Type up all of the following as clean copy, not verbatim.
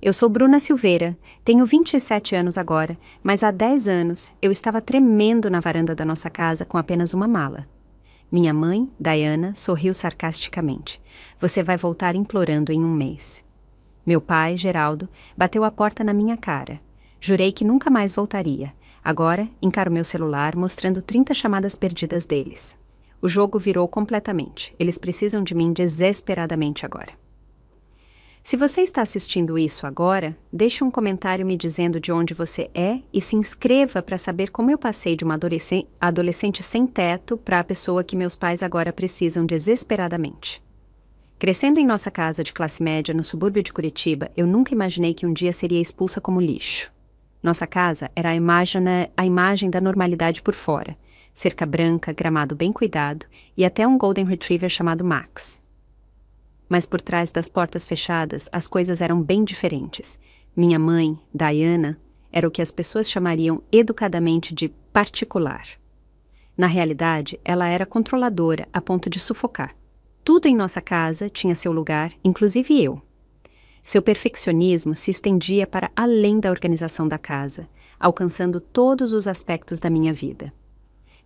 Eu sou Bruna Silveira, tenho 27 anos agora, mas há 10 anos eu estava tremendo na varanda da nossa casa com apenas uma mala. Minha mãe, Diana, sorriu sarcasticamente. Você vai voltar implorando em um mês. Meu pai, Geraldo, bateu a porta na minha cara. Jurei que nunca mais voltaria. Agora, encaro meu celular mostrando 30 chamadas perdidas deles. O jogo virou completamente. Eles precisam de mim desesperadamente agora. Se você está assistindo isso agora, deixe um comentário me dizendo de onde você é e se inscreva para saber como eu passei de uma adolescente sem teto para a pessoa que meus pais agora precisam desesperadamente. Crescendo em nossa casa de classe média no subúrbio de Curitiba, eu nunca imaginei que um dia seria expulsa como lixo. Nossa casa era a imagem da normalidade por fora. Cerca branca, gramado bem cuidado e até um Golden Retriever chamado Max. Mas por trás das portas fechadas, as coisas eram bem diferentes. Minha mãe, Diana, era o que as pessoas chamariam educadamente de particular. Na realidade, ela era controladora a ponto de sufocar. Tudo em nossa casa tinha seu lugar, inclusive eu. Seu perfeccionismo se estendia para além da organização da casa, alcançando todos os aspectos da minha vida.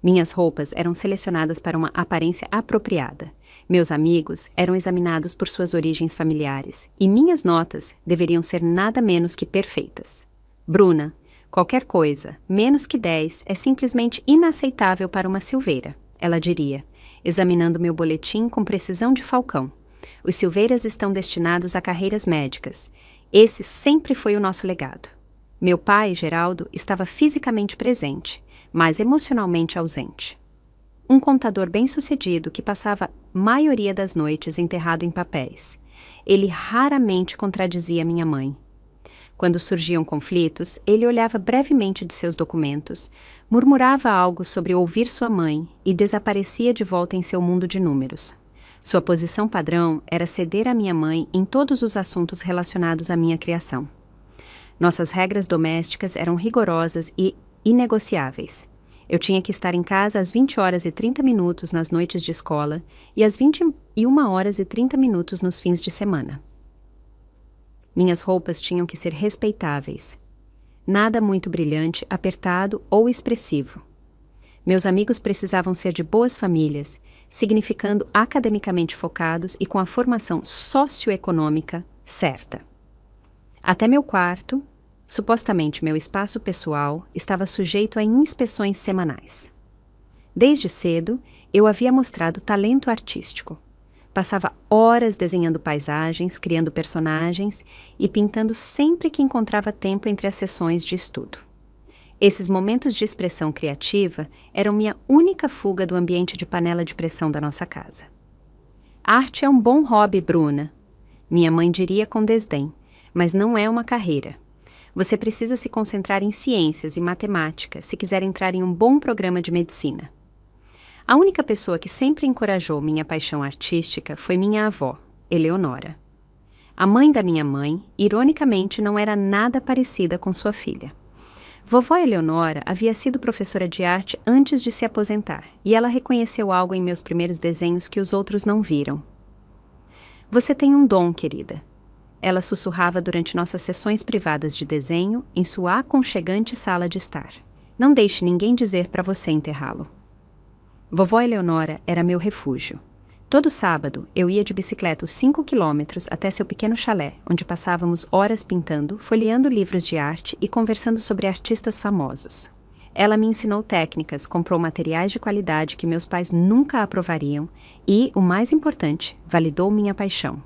Minhas roupas eram selecionadas para uma aparência apropriada. Meus amigos eram examinados por suas origens familiares. E minhas notas deveriam ser nada menos que perfeitas. Bruna, qualquer coisa, menos que 10, é simplesmente inaceitável para uma Silveira, ela diria, examinando meu boletim com precisão de falcão. Os Silveiras estão destinados a carreiras médicas. Esse sempre foi o nosso legado. Meu pai, Geraldo, estava fisicamente presente, mas emocionalmente ausente. Um contador bem-sucedido que passava a maioria das noites enterrado em papéis. Ele raramente contradizia minha mãe. Quando surgiam conflitos, ele olhava brevemente de seus documentos, murmurava algo sobre ouvir sua mãe e desaparecia de volta em seu mundo de números. Sua posição padrão era ceder à minha mãe em todos os assuntos relacionados à minha criação. Nossas regras domésticas eram rigorosas e inegociáveis. Eu tinha que estar em casa às 20 horas e 30 minutos nas noites de escola e às 21 horas e 30 minutos nos fins de semana. Minhas roupas tinham que ser respeitáveis. Nada muito brilhante, apertado ou expressivo. Meus amigos precisavam ser de boas famílias, significando academicamente focados e com a formação socioeconômica certa. Até meu quarto, supostamente meu espaço pessoal, estava sujeito a inspeções semanais. Desde cedo, eu havia mostrado talento artístico. Passava horas desenhando paisagens, criando personagens e pintando sempre que encontrava tempo entre as sessões de estudo. Esses momentos de expressão criativa eram minha única fuga do ambiente de panela de pressão da nossa casa. Arte é um bom hobby, Bruna. Minha mãe diria com desdém, mas não é uma carreira. Você precisa se concentrar em ciências e matemática se quiser entrar em um bom programa de medicina. A única pessoa que sempre encorajou minha paixão artística foi minha avó, Eleonora. A mãe da minha mãe, ironicamente, não era nada parecida com sua filha. Vovó Eleonora havia sido professora de arte antes de se aposentar, e ela reconheceu algo em meus primeiros desenhos que os outros não viram. Você tem um dom, querida. Ela sussurrava durante nossas sessões privadas de desenho em sua aconchegante sala de estar. Não deixe ninguém dizer para você enterrá-lo. Vovó Eleonora era meu refúgio. Todo sábado, eu ia de bicicleta os 5 quilômetros até seu pequeno chalé, onde passávamos horas pintando, folheando livros de arte e conversando sobre artistas famosos. Ela me ensinou técnicas, comprou materiais de qualidade que meus pais nunca aprovariam e, o mais importante, validou minha paixão.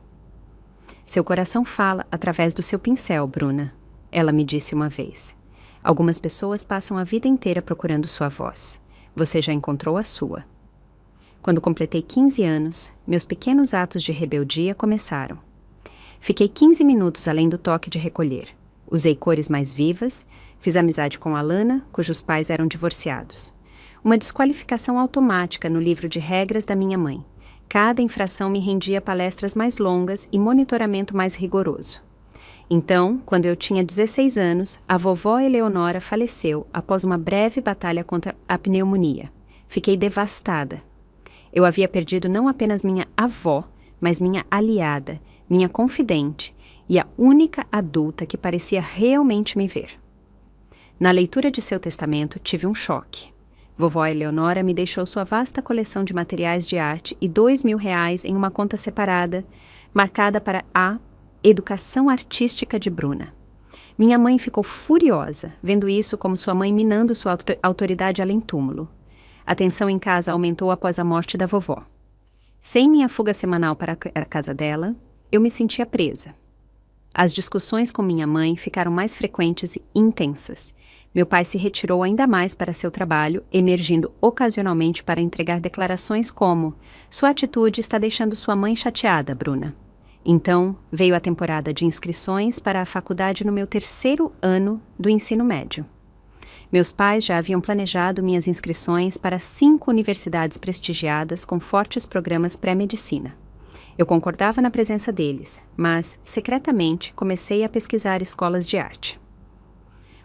Seu coração fala através do seu pincel, Bruna, ela me disse uma vez. Algumas pessoas passam a vida inteira procurando sua voz. Você já encontrou a sua. Quando completei 15 anos, meus pequenos atos de rebeldia começaram. Fiquei 15 minutos além do toque de recolher. Usei cores mais vivas, fiz amizade com Alana, cujos pais eram divorciados. Uma desqualificação automática no livro de regras da minha mãe. Cada infração me rendia palestras mais longas e monitoramento mais rigoroso. Então, quando eu tinha 16 anos, a vovó Eleonora faleceu após uma breve batalha contra a pneumonia. Fiquei devastada. Eu havia perdido não apenas minha avó, mas minha aliada, minha confidente, e a única adulta que parecia realmente me ver. Na leitura de seu testamento, tive um choque. Vovó Eleonora me deixou sua vasta coleção de materiais de arte e R$ 2.000 em uma conta separada, marcada para a Educação Artística de Bruna. Minha mãe ficou furiosa, vendo isso como sua mãe minando sua autoridade além-túmulo. A tensão em casa aumentou após a morte da vovó. Sem minha fuga semanal para a casa dela, eu me sentia presa. As discussões com minha mãe ficaram mais frequentes e intensas. Meu pai se retirou ainda mais para seu trabalho, emergindo ocasionalmente para entregar declarações como: "Sua atitude está deixando sua mãe chateada, Bruna." Então, veio a temporada de inscrições para a faculdade no meu 3º ano do ensino médio. Meus pais já haviam planejado minhas inscrições para 5 universidades prestigiadas com fortes programas pré-medicina. Eu concordava na presença deles, mas, secretamente, comecei a pesquisar escolas de arte.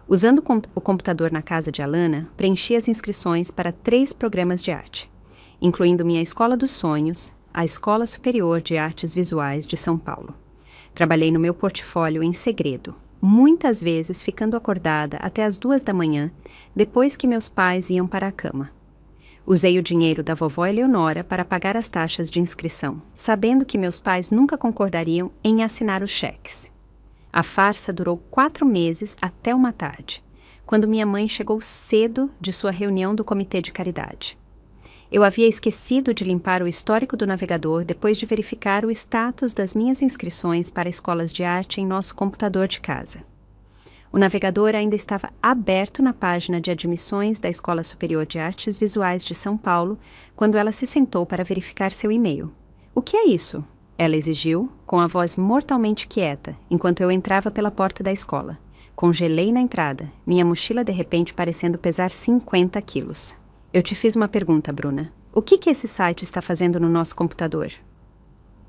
Usando o computador na casa de Alana, preenchi as inscrições para 3 programas de arte, incluindo minha Escola dos Sonhos, a Escola Superior de Artes Visuais de São Paulo. Trabalhei no meu portfólio em segredo, muitas vezes ficando acordada até as 2 da manhã, depois que meus pais iam para a cama. Usei o dinheiro da vovó Eleonora para pagar as taxas de inscrição, sabendo que meus pais nunca concordariam em assinar os cheques. A farsa durou 4 meses até uma tarde, quando minha mãe chegou cedo de sua reunião do comitê de caridade. Eu havia esquecido de limpar o histórico do navegador depois de verificar o status das minhas inscrições para escolas de arte em nosso computador de casa. O navegador ainda estava aberto na página de admissões da Escola Superior de Artes Visuais de São Paulo quando ela se sentou para verificar seu e-mail. "O que é isso?" ela exigiu, com a voz mortalmente quieta, enquanto eu entrava pela porta da escola. Congelei na entrada, minha mochila de repente parecendo pesar 50 quilos. "Eu te fiz uma pergunta, Bruna. O que esse site está fazendo no nosso computador?"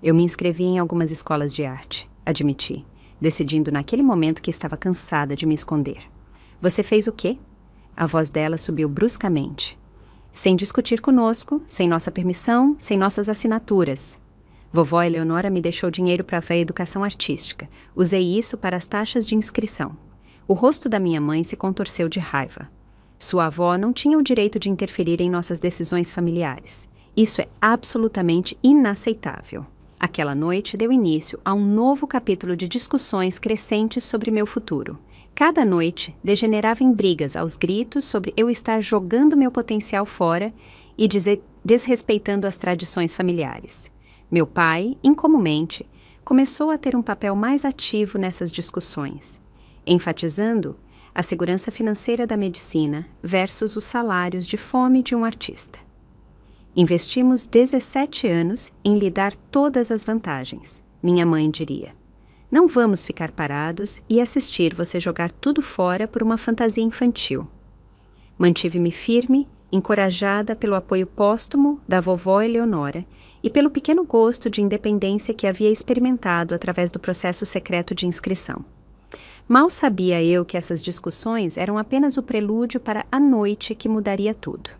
"Eu me inscrevi em algumas escolas de arte", admiti, decidindo naquele momento que estava cansada de me esconder. "Você fez o quê?" A voz dela subiu bruscamente. "Sem discutir conosco, sem nossa permissão, sem nossas assinaturas. Vovó Eleonora me deixou dinheiro para a educação artística. Usei isso para as taxas de inscrição." O rosto da minha mãe se contorceu de raiva. Sua avó não tinha o direito de interferir em nossas decisões familiares. Isso é absolutamente inaceitável. Aquela noite deu início a um novo capítulo de discussões crescentes sobre meu futuro. Cada noite degenerava em brigas aos gritos sobre eu estar jogando meu potencial fora e desrespeitando as tradições familiares. Meu pai, incomumente, começou a ter um papel mais ativo nessas discussões, enfatizando a segurança financeira da medicina versus os salários de fome de um artista. Investimos 17 anos em lhe dar todas as vantagens, minha mãe diria. Não vamos ficar parados e assistir você jogar tudo fora por uma fantasia infantil. Mantive-me firme, encorajada pelo apoio póstumo da vovó Eleonora e pelo pequeno gosto de independência que havia experimentado através do processo secreto de inscrição. Mal sabia eu que essas discussões eram apenas o prelúdio para a noite que mudaria tudo.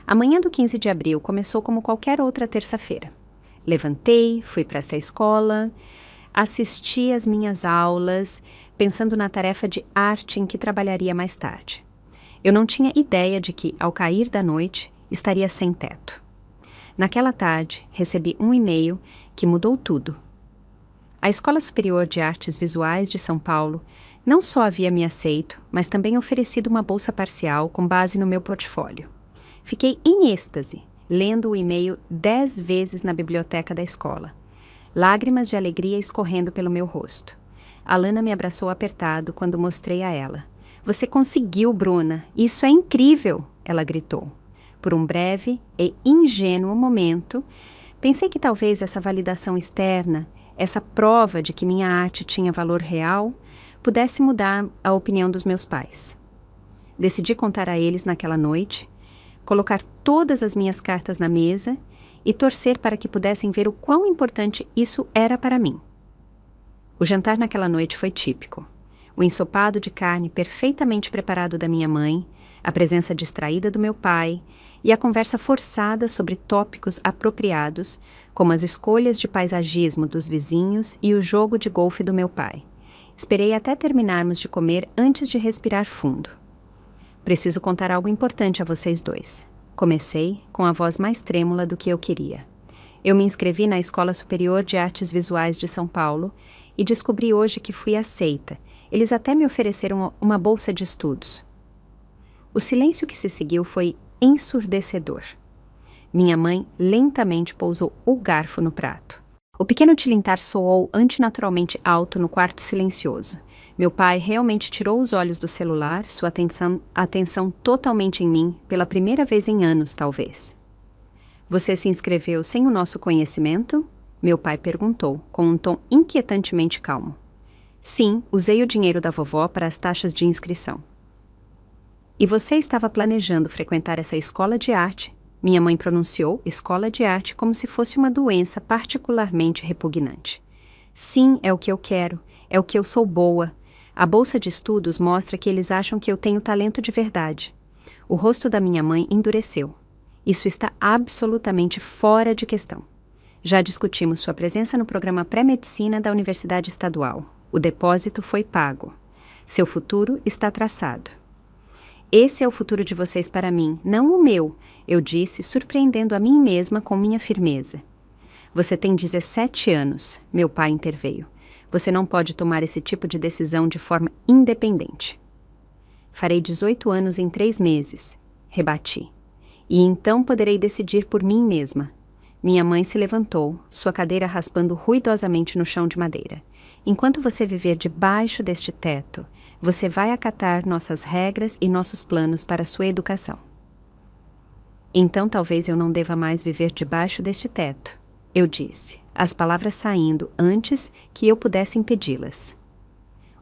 A manhã do 15 de abril começou como qualquer outra terça-feira. Levantei, fui para essa escola, assisti às minhas aulas, pensando na tarefa de arte em que trabalharia mais tarde. Eu não tinha ideia de que, ao cair da noite, estaria sem teto. Naquela tarde, recebi um e-mail que mudou tudo. A Escola Superior de Artes Visuais de São Paulo não só havia me aceito, mas também oferecido uma bolsa parcial com base no meu portfólio. Fiquei em êxtase, lendo o e-mail 10 vezes na biblioteca da escola. Lágrimas de alegria escorrendo pelo meu rosto. Alana me abraçou apertado quando mostrei a ela. "Você conseguiu, Bruna! Isso é incrível!" ela gritou. Por um breve e ingênuo momento, pensei que talvez essa validação externa, essa prova de que minha arte tinha valor real, pudesse mudar a opinião dos meus pais. Decidi contar a eles naquela noite, colocar todas as minhas cartas na mesa e torcer para que pudessem ver o quão importante isso era para mim. O jantar naquela noite foi típico. O ensopado de carne perfeitamente preparado da minha mãe, a presença distraída do meu pai e a conversa forçada sobre tópicos apropriados, como as escolhas de paisagismo dos vizinhos e o jogo de golfe do meu pai. Esperei até terminarmos de comer antes de respirar fundo. Preciso contar algo importante a vocês dois. Comecei com a voz mais trêmula do que eu queria. Eu me inscrevi na Escola Superior de Artes Visuais de São Paulo e descobri hoje que fui aceita. Eles até me ofereceram uma bolsa de estudos. O silêncio que se seguiu foi ensurdecedor. Minha mãe lentamente pousou o garfo no prato. O pequeno tilintar soou antinaturalmente alto no quarto silencioso. Meu pai realmente tirou os olhos do celular, sua atenção totalmente em mim, pela primeira vez em anos, talvez. Você se inscreveu sem o nosso conhecimento? Meu pai perguntou, com um tom inquietantemente calmo. Sim, usei o dinheiro da vovó para as taxas de inscrição. E você estava planejando frequentar essa escola de arte? Minha mãe pronunciou escola de arte como se fosse uma doença particularmente repugnante. Sim, é o que eu quero, é o que eu sou boa. A bolsa de estudos mostra que eles acham que eu tenho talento de verdade. O rosto da minha mãe endureceu. Isso está absolutamente fora de questão. Já discutimos sua presença no programa pré-medicina da Universidade Estadual. O depósito foi pago. Seu futuro está traçado. Esse é o futuro de vocês para mim, não o meu, eu disse, surpreendendo a mim mesma com minha firmeza. Você tem 17 anos, meu pai interveio. Você não pode tomar esse tipo de decisão de forma independente. Farei 18 anos em 3 meses, rebati. E então poderei decidir por mim mesma. Minha mãe se levantou, sua cadeira raspando ruidosamente no chão de madeira. Enquanto você viver debaixo deste teto, você vai acatar nossas regras e nossos planos para sua educação. Então talvez eu não deva mais viver debaixo deste teto, eu disse, as palavras saindo antes que eu pudesse impedi-las.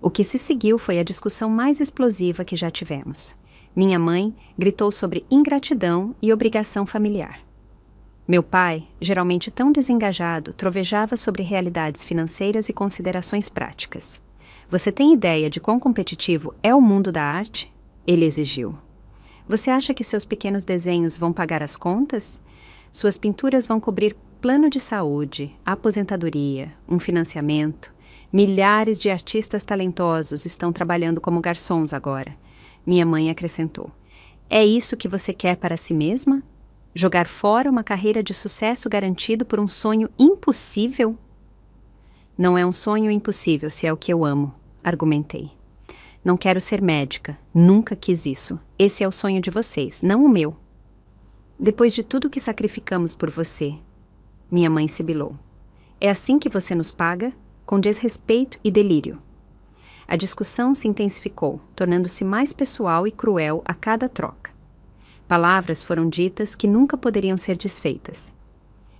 O que se seguiu foi a discussão mais explosiva que já tivemos. Minha mãe gritou sobre ingratidão e obrigação familiar. Meu pai, geralmente tão desengajado, trovejava sobre realidades financeiras e considerações práticas. Você tem ideia de quão competitivo é o mundo da arte? Ele exigiu. Você acha que seus pequenos desenhos vão pagar as contas? Suas pinturas vão cobrir plano de saúde, aposentadoria, um financiamento. Milhares de artistas talentosos estão trabalhando como garçons agora. Minha mãe acrescentou. É isso que você quer para si mesma? Jogar fora uma carreira de sucesso garantido por um sonho impossível? Não é um sonho impossível se é o que eu amo, argumentei. Não quero ser médica, nunca quis isso. Esse é o sonho de vocês, não o meu. Depois de tudo que sacrificamos por você, minha mãe sibilou. É assim que você nos paga? Com desrespeito e delírio. A discussão se intensificou, tornando-se mais pessoal e cruel a cada troca. Palavras foram ditas que nunca poderiam ser desfeitas.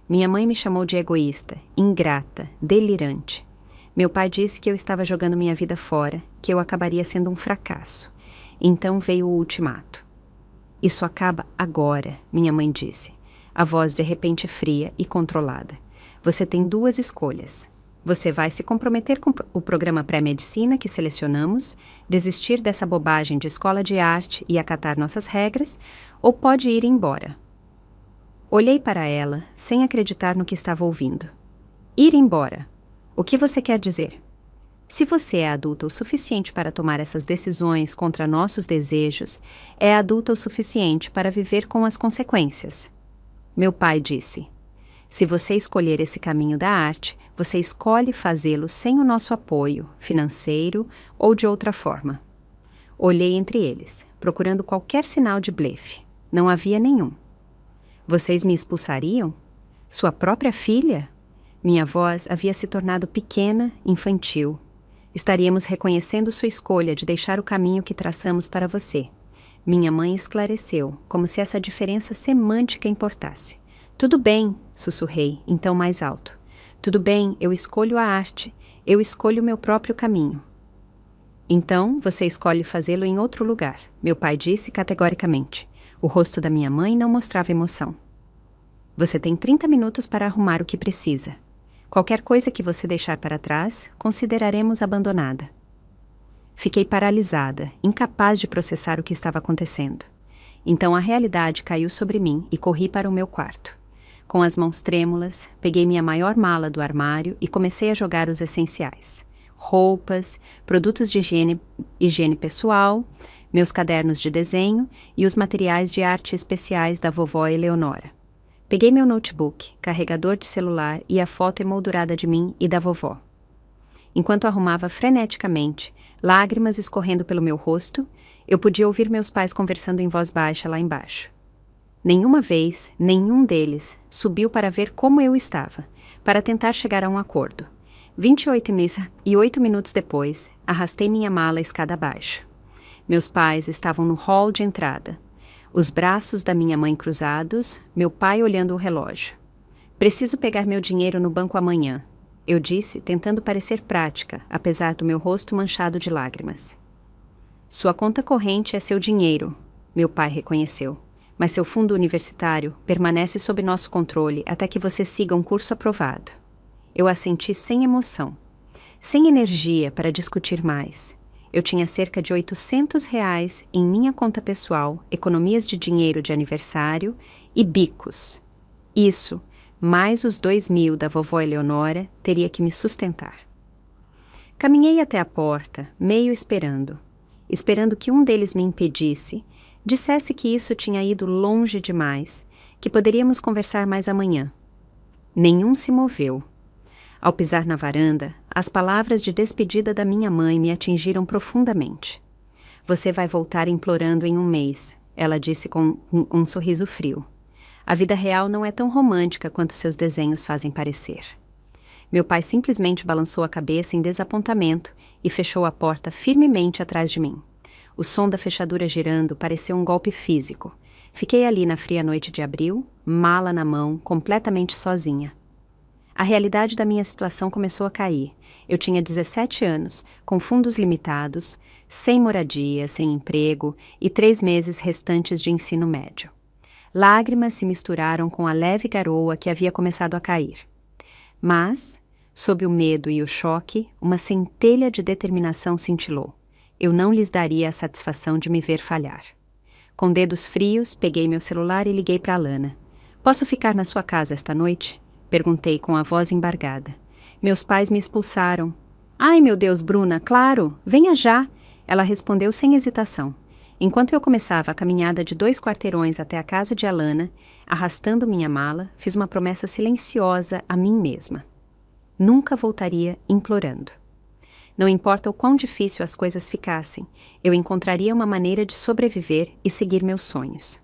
Minha mãe me chamou de egoísta, ingrata, delirante. Meu pai disse que eu estava jogando minha vida fora, que eu acabaria sendo um fracasso. Então veio o ultimato. Isso acaba agora, minha mãe disse, a voz de repente fria e controlada. Você tem 2 escolhas. Você vai se comprometer com o programa pré-medicina que selecionamos, desistir dessa bobagem de escola de arte e acatar nossas regras, ou pode ir embora. Olhei para ela, sem acreditar no que estava ouvindo. Ir embora. O que você quer dizer? Se você é adulta o suficiente para tomar essas decisões contra nossos desejos, é adulta o suficiente para viver com as consequências. Meu pai disse. Se você escolher esse caminho da arte, você escolhe fazê-lo sem o nosso apoio, financeiro ou de outra forma. Olhei entre eles, procurando qualquer sinal de blefe. Não havia nenhum. Vocês me expulsariam? Sua própria filha? Minha voz havia se tornado pequena, infantil. Estaríamos reconhecendo sua escolha de deixar o caminho que traçamos para você. Minha mãe esclareceu, como se essa diferença semântica importasse. Tudo bem, sussurrei, então mais alto. Tudo bem, eu escolho a arte, eu escolho o meu próprio caminho. Então, você escolhe fazê-lo em outro lugar, meu pai disse categoricamente. O rosto da minha mãe não mostrava emoção. Você tem 30 minutos para arrumar o que precisa. Qualquer coisa que você deixar para trás, consideraremos abandonada. Fiquei paralisada, incapaz de processar o que estava acontecendo. Então a realidade caiu sobre mim e corri para o meu quarto. Com as mãos trêmulas, peguei minha maior mala do armário e comecei a jogar os essenciais. Roupas, produtos de higiene pessoal, meus cadernos de desenho e os materiais de arte especiais da vovó Eleonora. Peguei meu notebook, carregador de celular e a foto emoldurada de mim e da vovó. Enquanto arrumava freneticamente, lágrimas escorrendo pelo meu rosto, eu podia ouvir meus pais conversando em voz baixa lá embaixo. Nenhuma vez, nenhum deles subiu para ver como eu estava, para tentar chegar a um acordo. 28 depois, arrastei minha mala escada abaixo. Meus pais estavam no hall de entrada, os braços da minha mãe cruzados, meu pai olhando o relógio. Preciso pegar meu dinheiro no banco amanhã, eu disse, tentando parecer prática, apesar do meu rosto manchado de lágrimas. Sua conta corrente é seu dinheiro, meu pai reconheceu. Mas seu fundo universitário permanece sob nosso controle até que você siga um curso aprovado. Eu assenti sem emoção, sem energia para discutir mais. Eu tinha cerca de R$ 800 em minha conta pessoal, economias de dinheiro de aniversário e bicos. Isso, mais os 2.000 da vovó Eleonora, teria que me sustentar. Caminhei até a porta, meio esperando que um deles me impedisse, dissesse que isso tinha ido longe demais, que poderíamos conversar mais amanhã. Nenhum se moveu. Ao pisar na varanda, as palavras de despedida da minha mãe me atingiram profundamente. Você vai voltar implorando em um mês, ela disse com um sorriso frio. A vida real não é tão romântica quanto seus desenhos fazem parecer. Meu pai simplesmente balançou a cabeça em desapontamento e fechou a porta firmemente atrás de mim. O som da fechadura girando pareceu um golpe físico. Fiquei ali na fria noite de abril, mala na mão, completamente sozinha. A realidade da minha situação começou a cair. Eu tinha 17 anos, com fundos limitados, sem moradia, sem emprego e 3 meses restantes de ensino médio. Lágrimas se misturaram com a leve garoa que havia começado a cair. Mas, sob o medo e o choque, uma centelha de determinação cintilou. Eu não lhes daria a satisfação de me ver falhar. Com dedos frios, peguei meu celular e liguei para Alana. Posso ficar na sua casa esta noite? Perguntei com a voz embargada. Meus pais me expulsaram. Ai, meu Deus, Bruna, claro, venha já! Ela respondeu sem hesitação. Enquanto eu começava a caminhada de 2 quarteirões até a casa de Alana, arrastando minha mala, fiz uma promessa silenciosa a mim mesma. Nunca voltaria implorando. Não importa o quão difícil as coisas ficassem, eu encontraria uma maneira de sobreviver e seguir meus sonhos.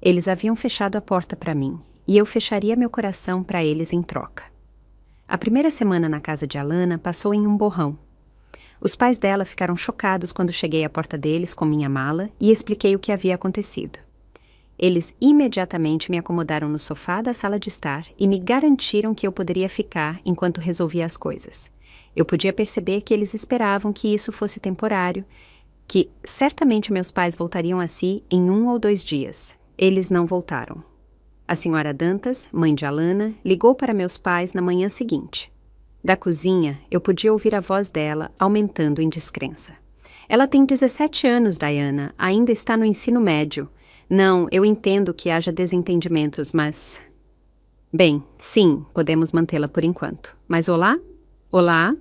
Eles haviam fechado a porta para mim, e eu fecharia meu coração para eles em troca. A primeira semana na casa de Alana passou em um borrão. Os pais dela ficaram chocados quando cheguei à porta deles com minha mala e expliquei o que havia acontecido. Eles imediatamente me acomodaram no sofá da sala de estar e me garantiram que eu poderia ficar enquanto resolvia as coisas. Eu podia perceber que eles esperavam que isso fosse temporário, que certamente meus pais voltariam a si em 1 ou 2 dias. Eles não voltaram. A senhora Dantas, mãe de Alana, ligou para meus pais na manhã seguinte. Da cozinha, eu podia ouvir a voz dela aumentando em descrença. Ela tem 17 anos, Diana, ainda está no ensino médio. Não, eu entendo que haja desentendimentos, mas... Bem, sim, podemos mantê-la por enquanto. Mas olá? Olá?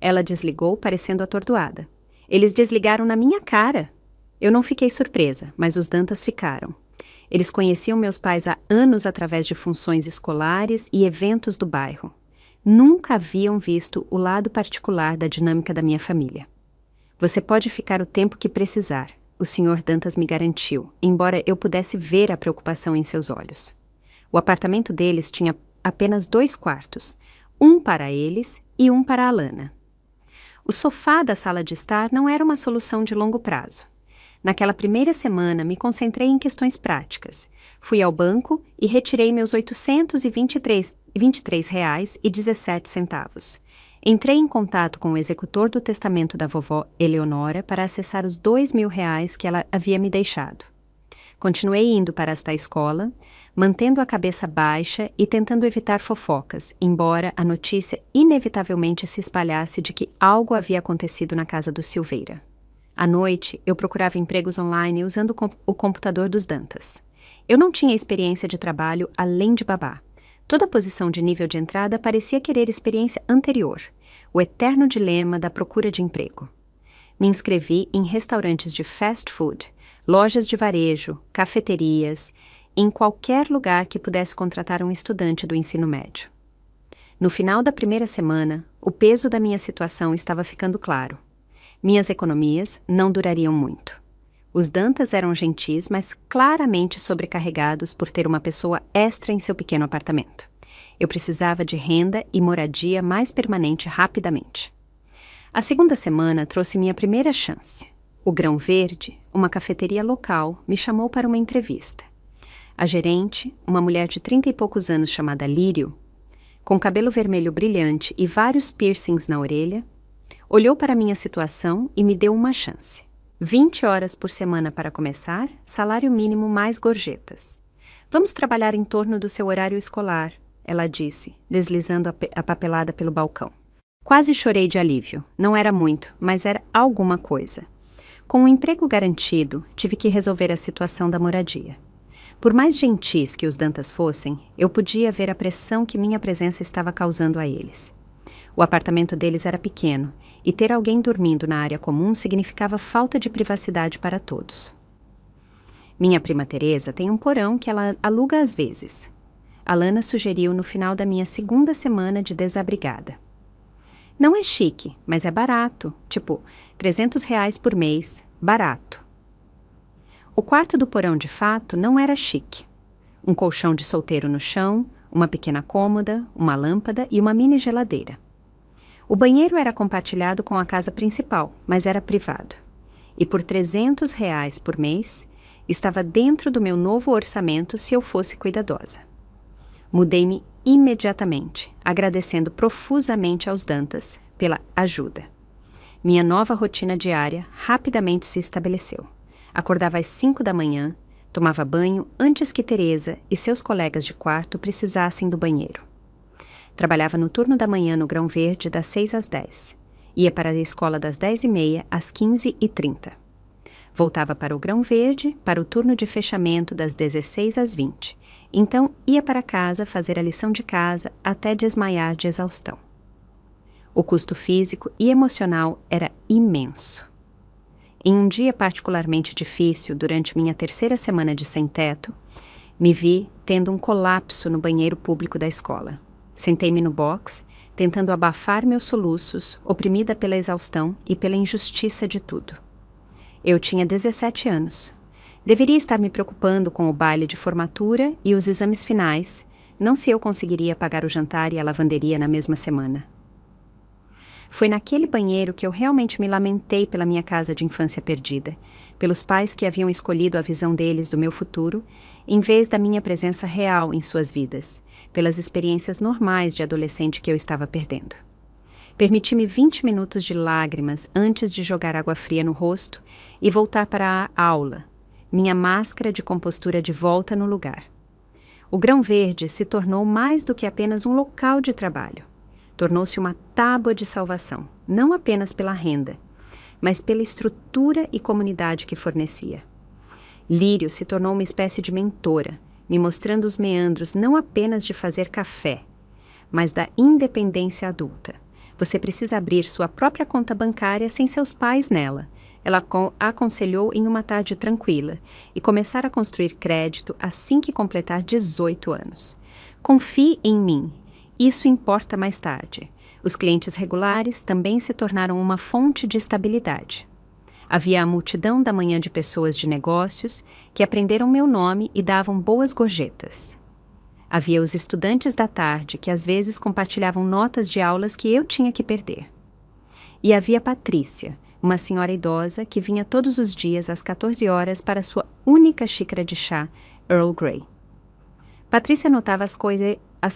Ela desligou, parecendo atordoada. Eles desligaram na minha cara. Eu não fiquei surpresa, mas os Dantas ficaram. Eles conheciam meus pais há anos através de funções escolares e eventos do bairro. Nunca haviam visto o lado particular da dinâmica da minha família. Você pode ficar o tempo que precisar, o Sr. Dantas me garantiu, embora eu pudesse ver a preocupação em seus olhos. O apartamento deles tinha apenas 2 quartos, um para eles e um para a Alana. O sofá da sala de estar não era uma solução de longo prazo. Naquela primeira semana, me concentrei em questões práticas. Fui ao banco e retirei meus R$ 823,17. Entrei em contato com o executor do testamento da vovó Eleonora para acessar os R$ 2.000 que ela havia me deixado. Continuei indo para esta escola, mantendo a cabeça baixa e tentando evitar fofocas, embora a notícia inevitavelmente se espalhasse de que algo havia acontecido na casa do Silveira. À noite, eu procurava empregos online usando o computador dos Dantas. Eu não tinha experiência de trabalho além de babá. Toda posição de nível de entrada parecia querer experiência anterior, o eterno dilema da procura de emprego. Me inscrevi em restaurantes de fast food, lojas de varejo, cafeterias, em qualquer lugar que pudesse contratar um estudante do ensino médio. No final da primeira semana, o peso da minha situação estava ficando claro. Minhas economias não durariam muito. Os Dantas eram gentis, mas claramente sobrecarregados por ter uma pessoa extra em seu pequeno apartamento. Eu precisava de renda e moradia mais permanente rapidamente. A segunda semana trouxe minha primeira chance. O Grão Verde, uma cafeteria local, me chamou para uma entrevista. A gerente, uma mulher de 30 e poucos anos chamada Lírio, com cabelo vermelho brilhante e vários piercings na orelha, olhou para minha situação e me deu uma chance. 20 horas por semana para começar, salário mínimo mais gorjetas. Vamos trabalhar em torno do seu horário escolar, ela disse, deslizando a papelada pelo balcão. Quase chorei de alívio. Não era muito, mas era alguma coisa. Com um emprego garantido, tive que resolver a situação da moradia. Por mais gentis que os Dantas fossem, eu podia ver a pressão que minha presença estava causando a eles. O apartamento deles era pequeno, e ter alguém dormindo na área comum significava falta de privacidade para todos. Minha prima Teresa tem um porão que ela aluga às vezes. Alana sugeriu no final da minha segunda semana de desabrigada. Não é chique, mas é barato, tipo R$300 por mês, barato. O quarto do porão de fato não era chique. Um colchão de solteiro no chão, uma pequena cômoda, uma lâmpada e uma mini geladeira. O banheiro era compartilhado com a casa principal, mas era privado. E por R$300 por mês, estava dentro do meu novo orçamento se eu fosse cuidadosa. Mudei-me imediatamente, agradecendo profusamente aos Dantas pela ajuda. Minha nova rotina diária rapidamente se estabeleceu. Acordava às 5 da manhã, tomava banho antes que Teresa e seus colegas de quarto precisassem do banheiro. Trabalhava no turno da manhã no Grão Verde das 6 às 10. Ia para a escola das 10h30 às 15h30. Voltava para o Grão Verde para o turno de fechamento das 16 às 20. Então ia para casa fazer a lição de casa até desmaiar de exaustão. O custo físico e emocional era imenso. Em um dia particularmente difícil, durante minha terceira semana de sem-teto, me vi tendo um colapso no banheiro público da escola. Sentei-me no box, tentando abafar meus soluços, oprimida pela exaustão e pela injustiça de tudo. Eu tinha 17 anos. Deveria estar me preocupando com o baile de formatura e os exames finais, não se eu conseguiria pagar o jantar e a lavanderia na mesma semana. Foi naquele banheiro que eu realmente me lamentei pela minha casa de infância perdida, pelos pais que haviam escolhido a visão deles do meu futuro, em vez da minha presença real em suas vidas, pelas experiências normais de adolescente que eu estava perdendo. Permiti-me 20 minutos de lágrimas antes de jogar água fria no rosto e voltar para a aula, minha máscara de compostura de volta no lugar. O Grão Verde se tornou mais do que apenas um local de trabalho. Tornou-se uma tábua de salvação, não apenas pela renda, mas pela estrutura e comunidade que fornecia. Lírio se tornou uma espécie de mentora, me mostrando os meandros não apenas de fazer café, mas da independência adulta. Você precisa abrir sua própria conta bancária sem seus pais nela. Ela aconselhou em uma tarde tranquila e começar a construir crédito assim que completar 18 anos. Confie em mim. Isso importa mais tarde. Os clientes regulares também se tornaram uma fonte de estabilidade. Havia a multidão da manhã de pessoas de negócios que aprenderam meu nome e davam boas gorjetas. Havia os estudantes da tarde que às vezes compartilhavam notas de aulas que eu tinha que perder. E havia Patrícia, uma senhora idosa que vinha todos os dias às 14 horas para sua única xícara de chá Earl Grey. Patrícia notava as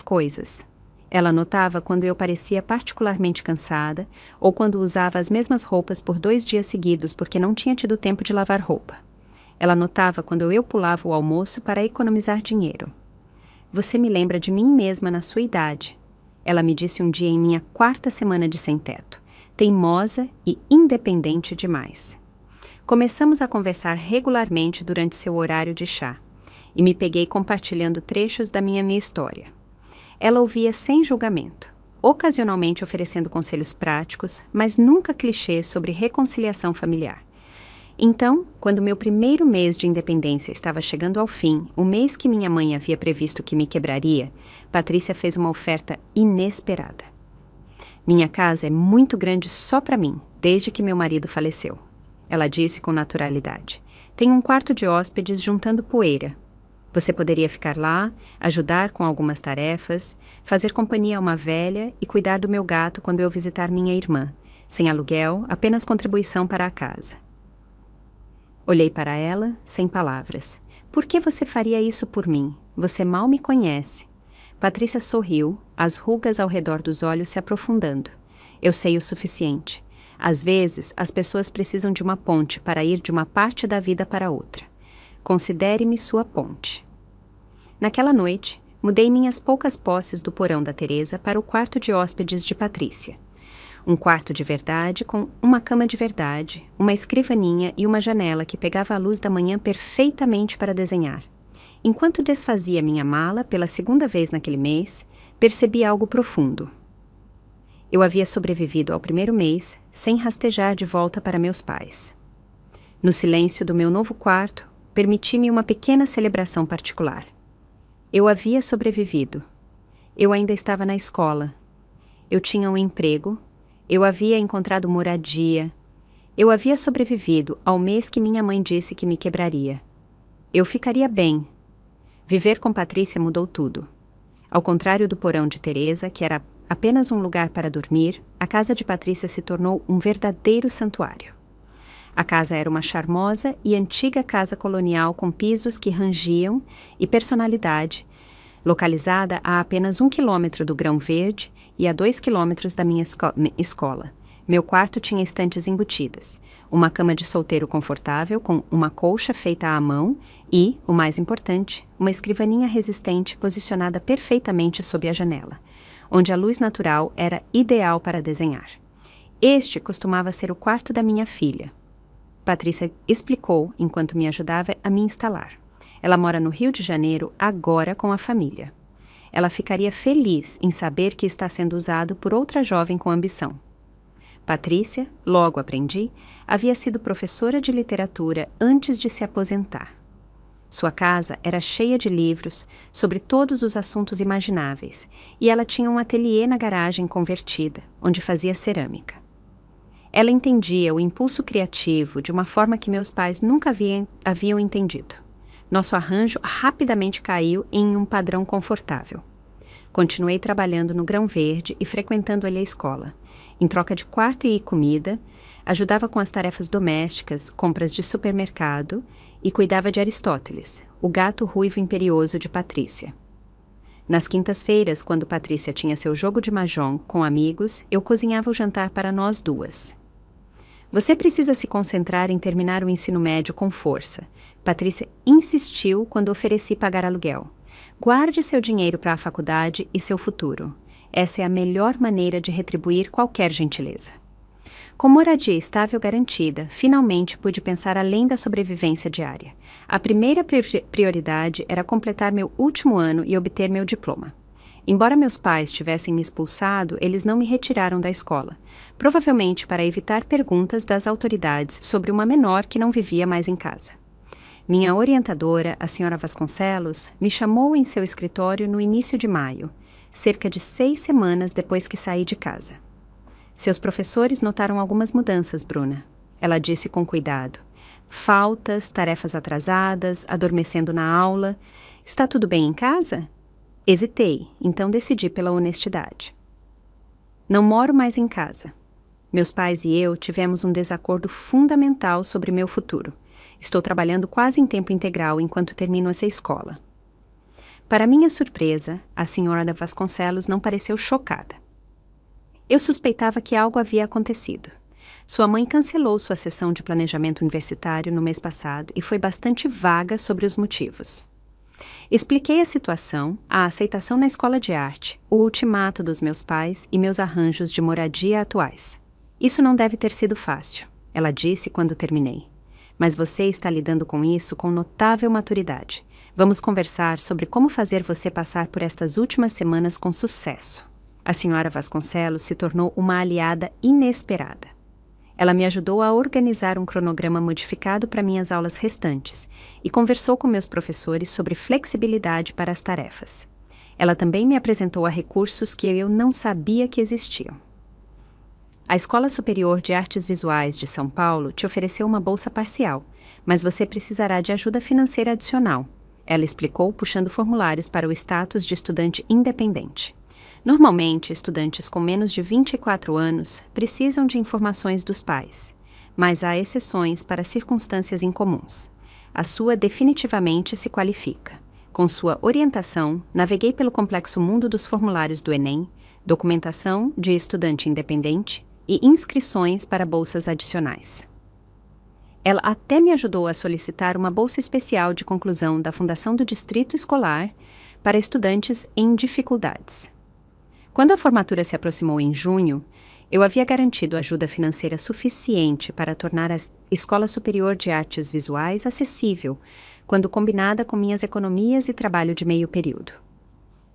coisas. Ela notava quando eu parecia particularmente cansada ou quando usava as mesmas roupas por 2 dias seguidos porque não tinha tido tempo de lavar roupa. Ela notava quando eu pulava o almoço para economizar dinheiro. Você me lembra de mim mesma na sua idade, ela me disse um dia em minha 4ª semana de sem-teto, teimosa e independente demais. Começamos a conversar regularmente durante seu horário de chá, e me peguei compartilhando trechos da minha história. Ela ouvia sem julgamento, ocasionalmente oferecendo conselhos práticos, mas nunca clichês sobre reconciliação familiar. Então, quando meu primeiro mês de independência estava chegando ao fim, o mês que minha mãe havia previsto que me quebraria, Patrícia fez uma oferta inesperada. Minha casa é muito grande só para mim, desde que meu marido faleceu. Ela disse com naturalidade. Tem um quarto de hóspedes juntando poeira. Você poderia ficar lá, ajudar com algumas tarefas, fazer companhia a uma velha e cuidar do meu gato quando eu visitar minha irmã. Sem aluguel, apenas contribuição para a casa. Olhei para ela, sem palavras. Por que você faria isso por mim? Você mal me conhece. Patrícia sorriu, as rugas ao redor dos olhos se aprofundando. Eu sei o suficiente. Às vezes, as pessoas precisam de uma ponte para ir de uma parte da vida para outra. Considere-me sua ponte. Naquela noite, mudei minhas poucas posses do porão da Teresa para o quarto de hóspedes de Patrícia. Um quarto de verdade com uma cama de verdade, uma escrivaninha e uma janela que pegava a luz da manhã perfeitamente para desenhar. Enquanto desfazia minha mala pela segunda vez naquele mês, percebi algo profundo. Eu havia sobrevivido ao primeiro mês sem rastejar de volta para meus pais. No silêncio do meu novo quarto, permiti-me uma pequena celebração particular. Eu havia sobrevivido. Eu ainda estava na escola. Eu tinha um emprego. Eu havia encontrado moradia. Eu havia sobrevivido ao mês que minha mãe disse que me quebraria. Eu ficaria bem. Viver com Patrícia mudou tudo. Ao contrário do porão de Teresa, que era apenas um lugar para dormir, a casa de Patrícia se tornou um verdadeiro santuário. A casa era uma charmosa e antiga casa colonial com pisos que rangiam e personalidade, localizada a apenas 1 quilômetro do Grão Verde e a 2 quilômetros da minha escola. Meu quarto tinha estantes embutidas, uma cama de solteiro confortável com uma colcha feita à mão e, o mais importante, uma escrivaninha resistente posicionada perfeitamente sob a janela, onde a luz natural era ideal para desenhar. Este costumava ser o quarto da minha filha. Patrícia explicou enquanto me ajudava a me instalar. Ela mora no Rio de Janeiro agora com a família. Ela ficaria feliz em saber que está sendo usado por outra jovem com ambição. Patrícia, logo aprendi, havia sido professora de literatura antes de se aposentar. Sua casa era cheia de livros sobre todos os assuntos imagináveis e ela tinha um ateliê na garagem convertida, onde fazia cerâmica. Ela entendia o impulso criativo de uma forma que meus pais nunca haviam entendido. Nosso arranjo rapidamente caiu em um padrão confortável. Continuei trabalhando no Grão Verde e frequentando ali a escola. Em troca de quarto e comida, ajudava com as tarefas domésticas, compras de supermercado e cuidava de Aristóteles, o gato ruivo imperioso de Patrícia. Nas quintas-feiras, quando Patrícia tinha seu jogo de mahjong com amigos, eu cozinhava o jantar para nós duas. Você precisa se concentrar em terminar o ensino médio com força. Patrícia insistiu quando ofereci pagar aluguel. Guarde seu dinheiro para a faculdade e seu futuro. Essa é a melhor maneira de retribuir qualquer gentileza. Com moradia estável garantida, finalmente pude pensar além da sobrevivência diária. A primeira prioridade era completar meu último ano e obter meu diploma. Embora meus pais tivessem me expulsado, eles não me retiraram da escola, provavelmente para evitar perguntas das autoridades sobre uma menor que não vivia mais em casa. Minha orientadora, a senhora Vasconcelos, me chamou em seu escritório no início de maio, cerca de 6 semanas depois que saí de casa. Seus professores notaram algumas mudanças, Bruna. Ela disse com cuidado. Faltas, tarefas atrasadas, adormecendo na aula. Está tudo bem em casa? Hesitei, então decidi pela honestidade. Não moro mais em casa. Meus pais e eu tivemos um desacordo fundamental sobre meu futuro. Estou trabalhando quase em tempo integral enquanto termino essa escola. Para minha surpresa, a senhora Vasconcelos não pareceu chocada. Eu suspeitava que algo havia acontecido. Sua mãe cancelou sua sessão de planejamento universitário no mês passado e foi bastante vaga sobre os motivos. Expliquei a situação, a aceitação na escola de arte, o ultimato dos meus pais e meus arranjos de moradia atuais. Isso não deve ter sido fácil, ela disse quando terminei. Mas você está lidando com isso com notável maturidade. Vamos conversar sobre como fazer você passar por estas últimas semanas com sucesso. A senhora Vasconcelos se tornou uma aliada inesperada. Ela me ajudou a organizar um cronograma modificado para minhas aulas restantes e conversou com meus professores sobre flexibilidade para as tarefas. Ela também me apresentou a recursos que eu não sabia que existiam. A Escola Superior de Artes Visuais de São Paulo te ofereceu uma bolsa parcial, mas você precisará de ajuda financeira adicional, ela explicou, puxando formulários para o status de estudante independente. Normalmente, estudantes com menos de 24 anos precisam de informações dos pais, mas há exceções para circunstâncias incomuns. A sua definitivamente se qualifica. Com sua orientação, naveguei pelo complexo mundo dos formulários do Enem, documentação de estudante independente e inscrições para bolsas adicionais. Ela até me ajudou a solicitar uma bolsa especial de conclusão da Fundação do Distrito Escolar para estudantes em dificuldades. Quando a formatura se aproximou em junho, eu havia garantido ajuda financeira suficiente para tornar a Escola Superior de Artes Visuais acessível, quando combinada com minhas economias e trabalho de meio período.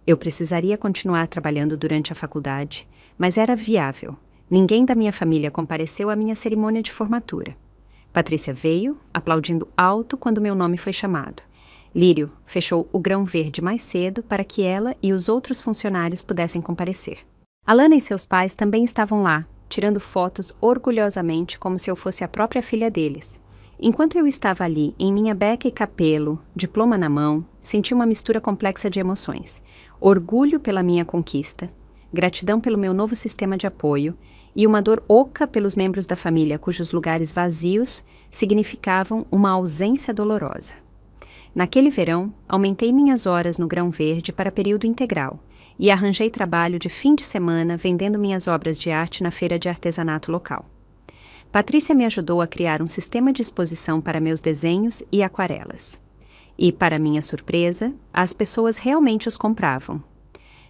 Eu precisaria continuar trabalhando durante a faculdade, mas era viável. Ninguém da minha família compareceu à minha cerimônia de formatura. Patrícia veio, aplaudindo alto quando meu nome foi chamado. Lírio fechou o grão verde mais cedo para que ela e os outros funcionários pudessem comparecer. Alana e seus pais também estavam lá, tirando fotos orgulhosamente como se eu fosse a própria filha deles. Enquanto eu estava ali, em minha beca e capelo, diploma na mão, senti uma mistura complexa de emoções. Orgulho pela minha conquista, gratidão pelo meu novo sistema de apoio e uma dor oca pelos membros da família cujos lugares vazios significavam uma ausência dolorosa. Naquele verão, aumentei minhas horas no Grão Verde para período integral e arranjei trabalho de fim de semana vendendo minhas obras de arte na feira de artesanato local. Patrícia me ajudou a criar um sistema de exposição para meus desenhos e aquarelas. E, para minha surpresa, as pessoas realmente os compravam.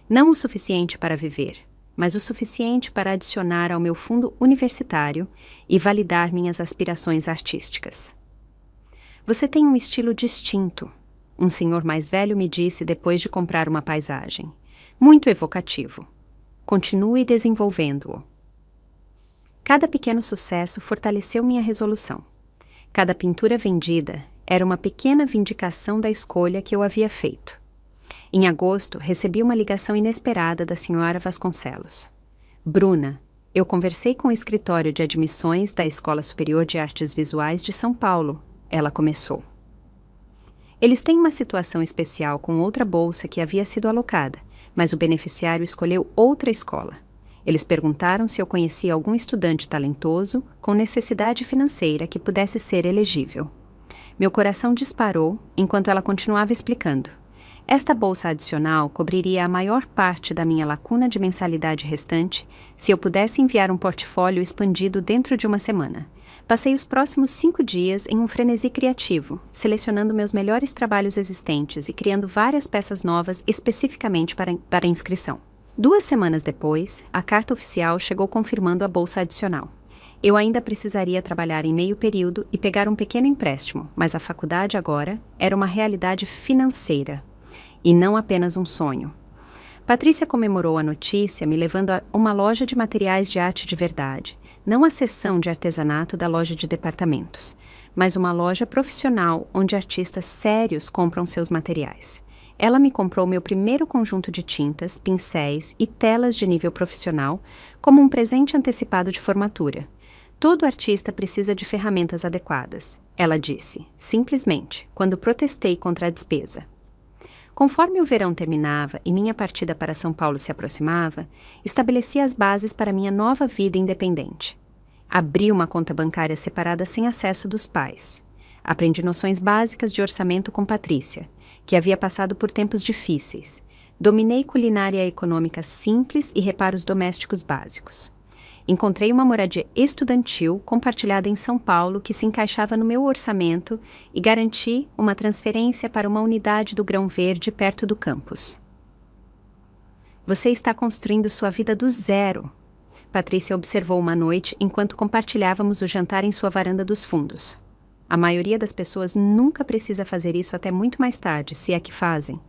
Não o suficiente para viver, mas o suficiente para adicionar ao meu fundo universitário e validar minhas aspirações artísticas. Você tem um estilo distinto, um senhor mais velho me disse depois de comprar uma paisagem. Muito evocativo. Continue desenvolvendo-o. Cada pequeno sucesso fortaleceu minha resolução. Cada pintura vendida era uma pequena vindicação da escolha que eu havia feito. Em agosto, recebi uma ligação inesperada da senhora Vasconcelos. Bruna, eu conversei com o escritório de admissões da Escola Superior de Artes Visuais de São Paulo. Ela começou. Eles têm uma situação especial com outra bolsa que havia sido alocada, mas o beneficiário escolheu outra escola. Eles perguntaram se eu conhecia algum estudante talentoso com necessidade financeira que pudesse ser elegível. Meu coração disparou enquanto ela continuava explicando. Esta bolsa adicional cobriria a maior parte da minha lacuna de mensalidade restante se eu pudesse enviar um portfólio expandido dentro de uma semana. Passei os próximos 5 dias em um frenesi criativo, selecionando meus melhores trabalhos existentes e criando várias peças novas especificamente para inscrição. 2 semanas depois, a carta oficial chegou confirmando a bolsa adicional. Eu ainda precisaria trabalhar em meio período e pegar um pequeno empréstimo, mas a faculdade agora era uma realidade financeira e não apenas um sonho. Patrícia comemorou a notícia me levando a uma loja de materiais de arte de verdade, não a seção de artesanato da loja de departamentos, mas uma loja profissional onde artistas sérios compram seus materiais. Ela me comprou meu primeiro conjunto de tintas, pincéis e telas de nível profissional como um presente antecipado de formatura. Todo artista precisa de ferramentas adequadas, ela disse, simplesmente, quando protestei contra a despesa. Conforme o verão terminava e minha partida para São Paulo se aproximava, estabeleci as bases para minha nova vida independente. Abri uma conta bancária separada sem acesso dos pais. Aprendi noções básicas de orçamento com Patrícia, que havia passado por tempos difíceis. Dominei culinária econômica simples e reparos domésticos básicos. Encontrei uma moradia estudantil compartilhada em São Paulo que se encaixava no meu orçamento e garanti uma transferência para uma unidade do Grão Verde perto do campus. Você está construindo sua vida do zero, Patrícia observou uma noite enquanto compartilhávamos o jantar em sua varanda dos fundos. A maioria das pessoas nunca precisa fazer isso até muito mais tarde, se é que fazem.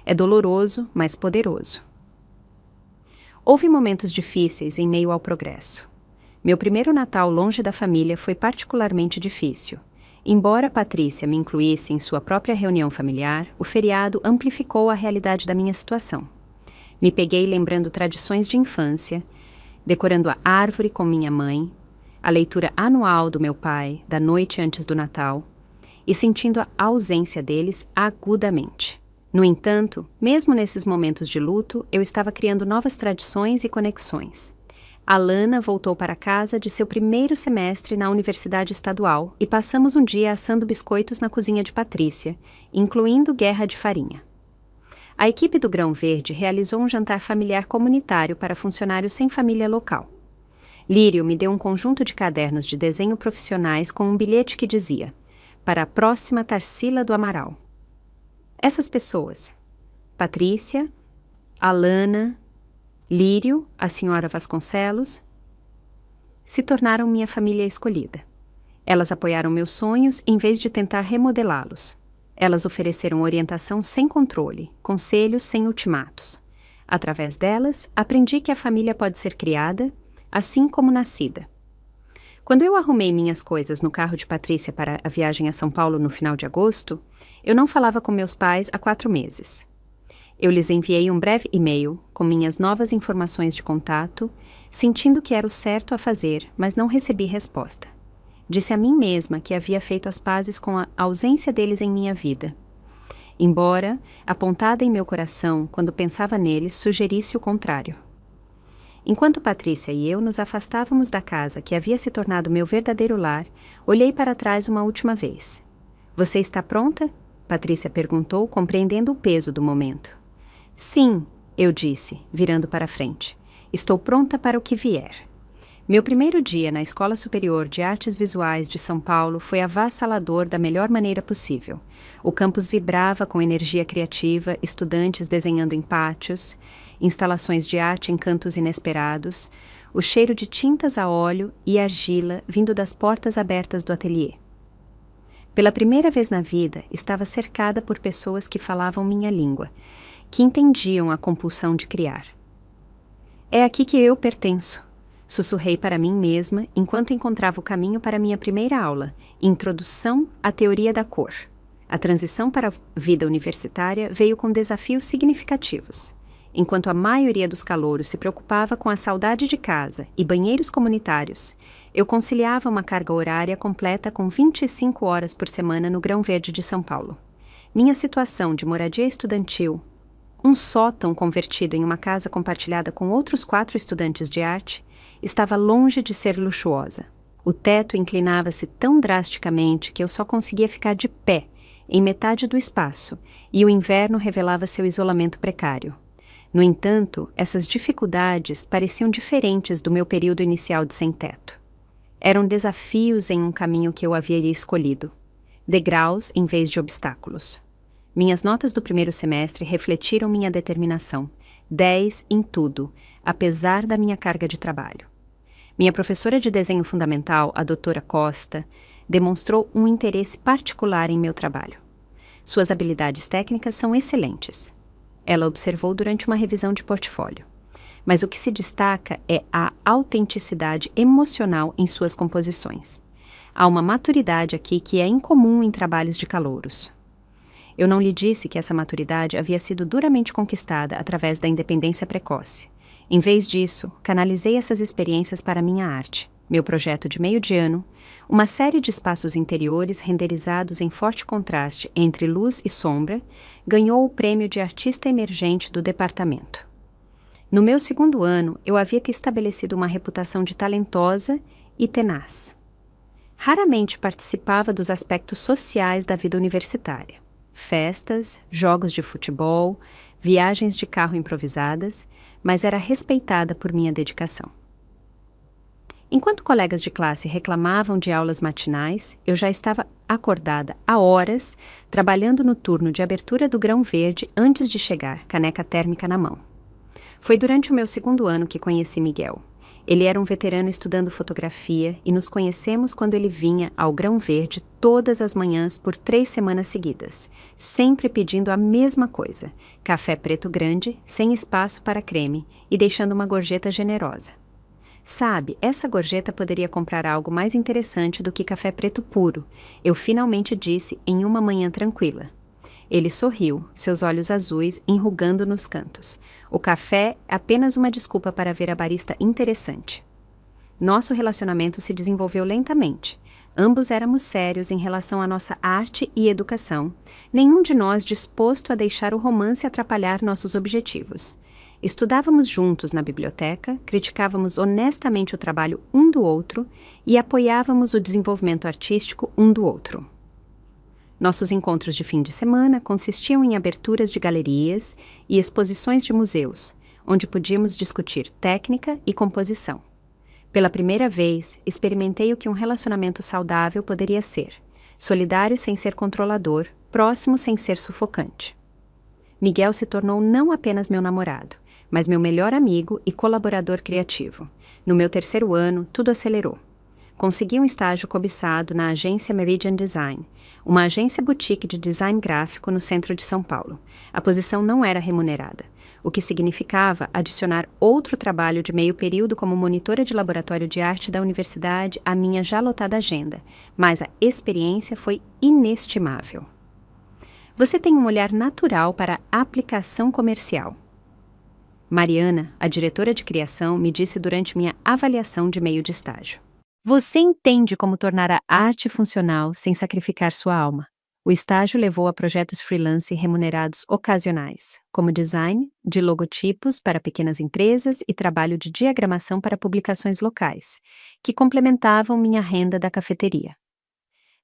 É doloroso, mas poderoso. Houve momentos difíceis em meio ao progresso. Meu primeiro Natal longe da família foi particularmente difícil. Embora Patrícia me incluísse em sua própria reunião familiar, o feriado amplificou a realidade da minha situação. Me peguei lembrando tradições de infância, decorando a árvore com minha mãe, a leitura anual do meu pai, da noite antes do Natal, e sentindo a ausência deles agudamente. No entanto, mesmo nesses momentos de luto, eu estava criando novas tradições e conexões. Alana voltou para casa de seu primeiro semestre na Universidade Estadual e passamos um dia assando biscoitos na cozinha de Patrícia, incluindo guerra de farinha. A equipe do Grão Verde realizou um jantar familiar comunitário para funcionários sem família local. Lírio me deu um conjunto de cadernos de desenho profissionais com um bilhete que dizia: "Para a próxima Tarsila do Amaral." Essas pessoas, Patrícia, Alana, Lírio, a senhora Vasconcelos, se tornaram minha família escolhida. Elas apoiaram meus sonhos em vez de tentar remodelá-los. Elas ofereceram orientação sem controle, conselhos sem ultimatos. Através delas, aprendi que a família pode ser criada, assim como nascida. Quando eu arrumei minhas coisas no carro de Patrícia para a viagem a São Paulo no final de agosto, eu não falava com meus pais há 4 meses. Eu lhes enviei um breve e-mail com minhas novas informações de contato, sentindo que era o certo a fazer, mas não recebi resposta. Disse a mim mesma que havia feito as pazes com a ausência deles em minha vida. Embora, apontada em meu coração, quando pensava neles, sugerisse o contrário. Enquanto Patrícia e eu nos afastávamos da casa que havia se tornado meu verdadeiro lar, olhei para trás uma última vez. "Você está pronta?" Patrícia perguntou, compreendendo o peso do momento. "Sim", eu disse, virando para a frente. "Estou pronta para o que vier." Meu primeiro dia na Escola Superior de Artes Visuais de São Paulo foi avassalador da melhor maneira possível. O campus vibrava com energia criativa, estudantes desenhando em pátios, instalações de arte em cantos inesperados, o cheiro de tintas a óleo e argila vindo das portas abertas do ateliê. Pela primeira vez na vida, estava cercada por pessoas que falavam minha língua, que entendiam a compulsão de criar. "É aqui que eu pertenço", sussurrei para mim mesma enquanto encontrava o caminho para minha primeira aula, Introdução à Teoria da Cor. A transição para a vida universitária veio com desafios significativos. Enquanto a maioria dos calouros se preocupava com a saudade de casa e banheiros comunitários, eu conciliava uma carga horária completa com 25 horas por semana no Grão Verde de São Paulo. Minha situação de moradia estudantil, um sótão convertido em uma casa compartilhada com outros 4 estudantes de arte, estava longe de ser luxuosa. O teto inclinava-se tão drasticamente que eu só conseguia ficar de pé, em metade do espaço, e o inverno revelava seu isolamento precário. No entanto, essas dificuldades pareciam diferentes do meu período inicial de sem-teto. Eram desafios em um caminho que eu havia escolhido, degraus em vez de obstáculos. Minhas notas do primeiro semestre refletiram minha determinação, 10 em tudo, apesar da minha carga de trabalho. Minha professora de desenho fundamental, a doutora Costa, demonstrou um interesse particular em meu trabalho. Suas habilidades técnicas são excelentes. Ela observou durante uma revisão de portfólio. Mas o que se destaca é a autenticidade emocional em suas composições. Há uma maturidade aqui que é incomum em trabalhos de calouros. Eu não lhe disse que essa maturidade havia sido duramente conquistada através da independência precoce. Em vez disso, canalizei essas experiências para minha arte, meu projeto de meio de ano, uma série de espaços interiores renderizados em forte contraste entre luz e sombra, ganhou o prêmio de artista emergente do departamento. No meu segundo ano, eu havia estabelecido uma reputação de talentosa e tenaz. Raramente participava dos aspectos sociais da vida universitária. Festas, jogos de futebol, viagens de carro improvisadas, mas era respeitada por minha dedicação. Enquanto colegas de classe reclamavam de aulas matinais, eu já estava acordada há horas, trabalhando no turno de abertura do Grão Verde antes de chegar, caneca térmica na mão. Foi durante o meu segundo ano que conheci Miguel. Ele era um veterano estudando fotografia e nos conhecemos quando ele vinha ao Grão Verde todas as manhãs por 3 semanas seguidas, sempre pedindo a mesma coisa: café preto grande, sem espaço para creme e deixando uma gorjeta generosa. Sabe, essa gorjeta poderia comprar algo mais interessante do que café preto puro, eu finalmente disse em uma manhã tranquila. Ele sorriu, seus olhos azuis enrugando nos cantos. O café é apenas uma desculpa para ver a barista interessante. Nosso relacionamento se desenvolveu lentamente. Ambos éramos sérios em relação à nossa arte e educação, nenhum de nós disposto a deixar o romance atrapalhar nossos objetivos. Estudávamos juntos na biblioteca, criticávamos honestamente o trabalho um do outro e apoiávamos o desenvolvimento artístico um do outro. Nossos encontros de fim de semana consistiam em aberturas de galerias e exposições de museus, onde podíamos discutir técnica e composição. Pela primeira vez, experimentei o que um relacionamento saudável poderia ser: solidário sem ser controlador, próximo sem ser sufocante. Miguel se tornou não apenas meu namorado, mas meu melhor amigo e colaborador criativo. No meu 3º ano, tudo acelerou. Consegui um estágio cobiçado na agência Meridian Design, uma agência boutique de design gráfico no centro de São Paulo. A posição não era remunerada, o que significava adicionar outro trabalho de meio período como monitora de laboratório de arte da universidade à minha já lotada agenda, mas a experiência foi inestimável. Você tem um olhar natural para a aplicação comercial. Mariana, a diretora de criação, me disse durante minha avaliação de meio de estágio. Você entende como tornar a arte funcional sem sacrificar sua alma. O estágio levou a projetos freelance remunerados ocasionais, como design de logotipos para pequenas empresas e trabalho de diagramação para publicações locais, que complementavam minha renda da cafeteria.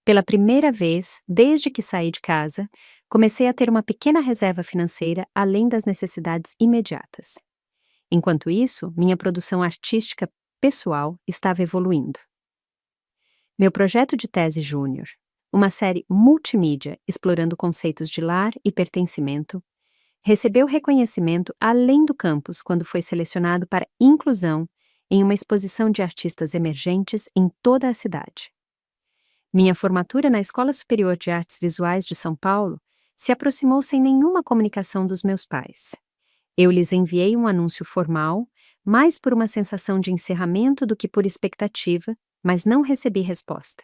Pela primeira vez, desde que saí de casa, comecei a ter uma pequena reserva financeira além das necessidades imediatas. Enquanto isso, minha produção artística pessoal estava evoluindo. Meu projeto de tese júnior, uma série multimídia explorando conceitos de lar e pertencimento, recebeu reconhecimento além do campus quando foi selecionado para inclusão em uma exposição de artistas emergentes em toda a cidade. Minha formatura na Escola Superior de Artes Visuais de São Paulo se aproximou sem nenhuma comunicação dos meus pais. Eu lhes enviei um anúncio formal, mais por uma sensação de encerramento do que por expectativa, mas não recebi resposta.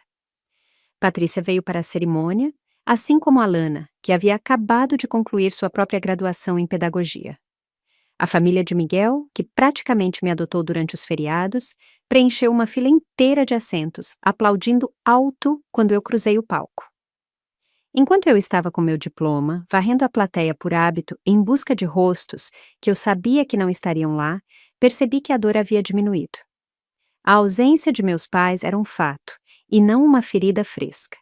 Patrícia veio para a cerimônia, assim como Alana, que havia acabado de concluir sua própria graduação em pedagogia. A família de Miguel, que praticamente me adotou durante os feriados, preencheu uma fila inteira de assentos, aplaudindo alto quando eu cruzei o palco. Enquanto eu estava com meu diploma, varrendo a plateia por hábito em busca de rostos que eu sabia que não estariam lá, percebi que a dor havia diminuído. A ausência de meus pais era um fato, e não uma ferida fresca.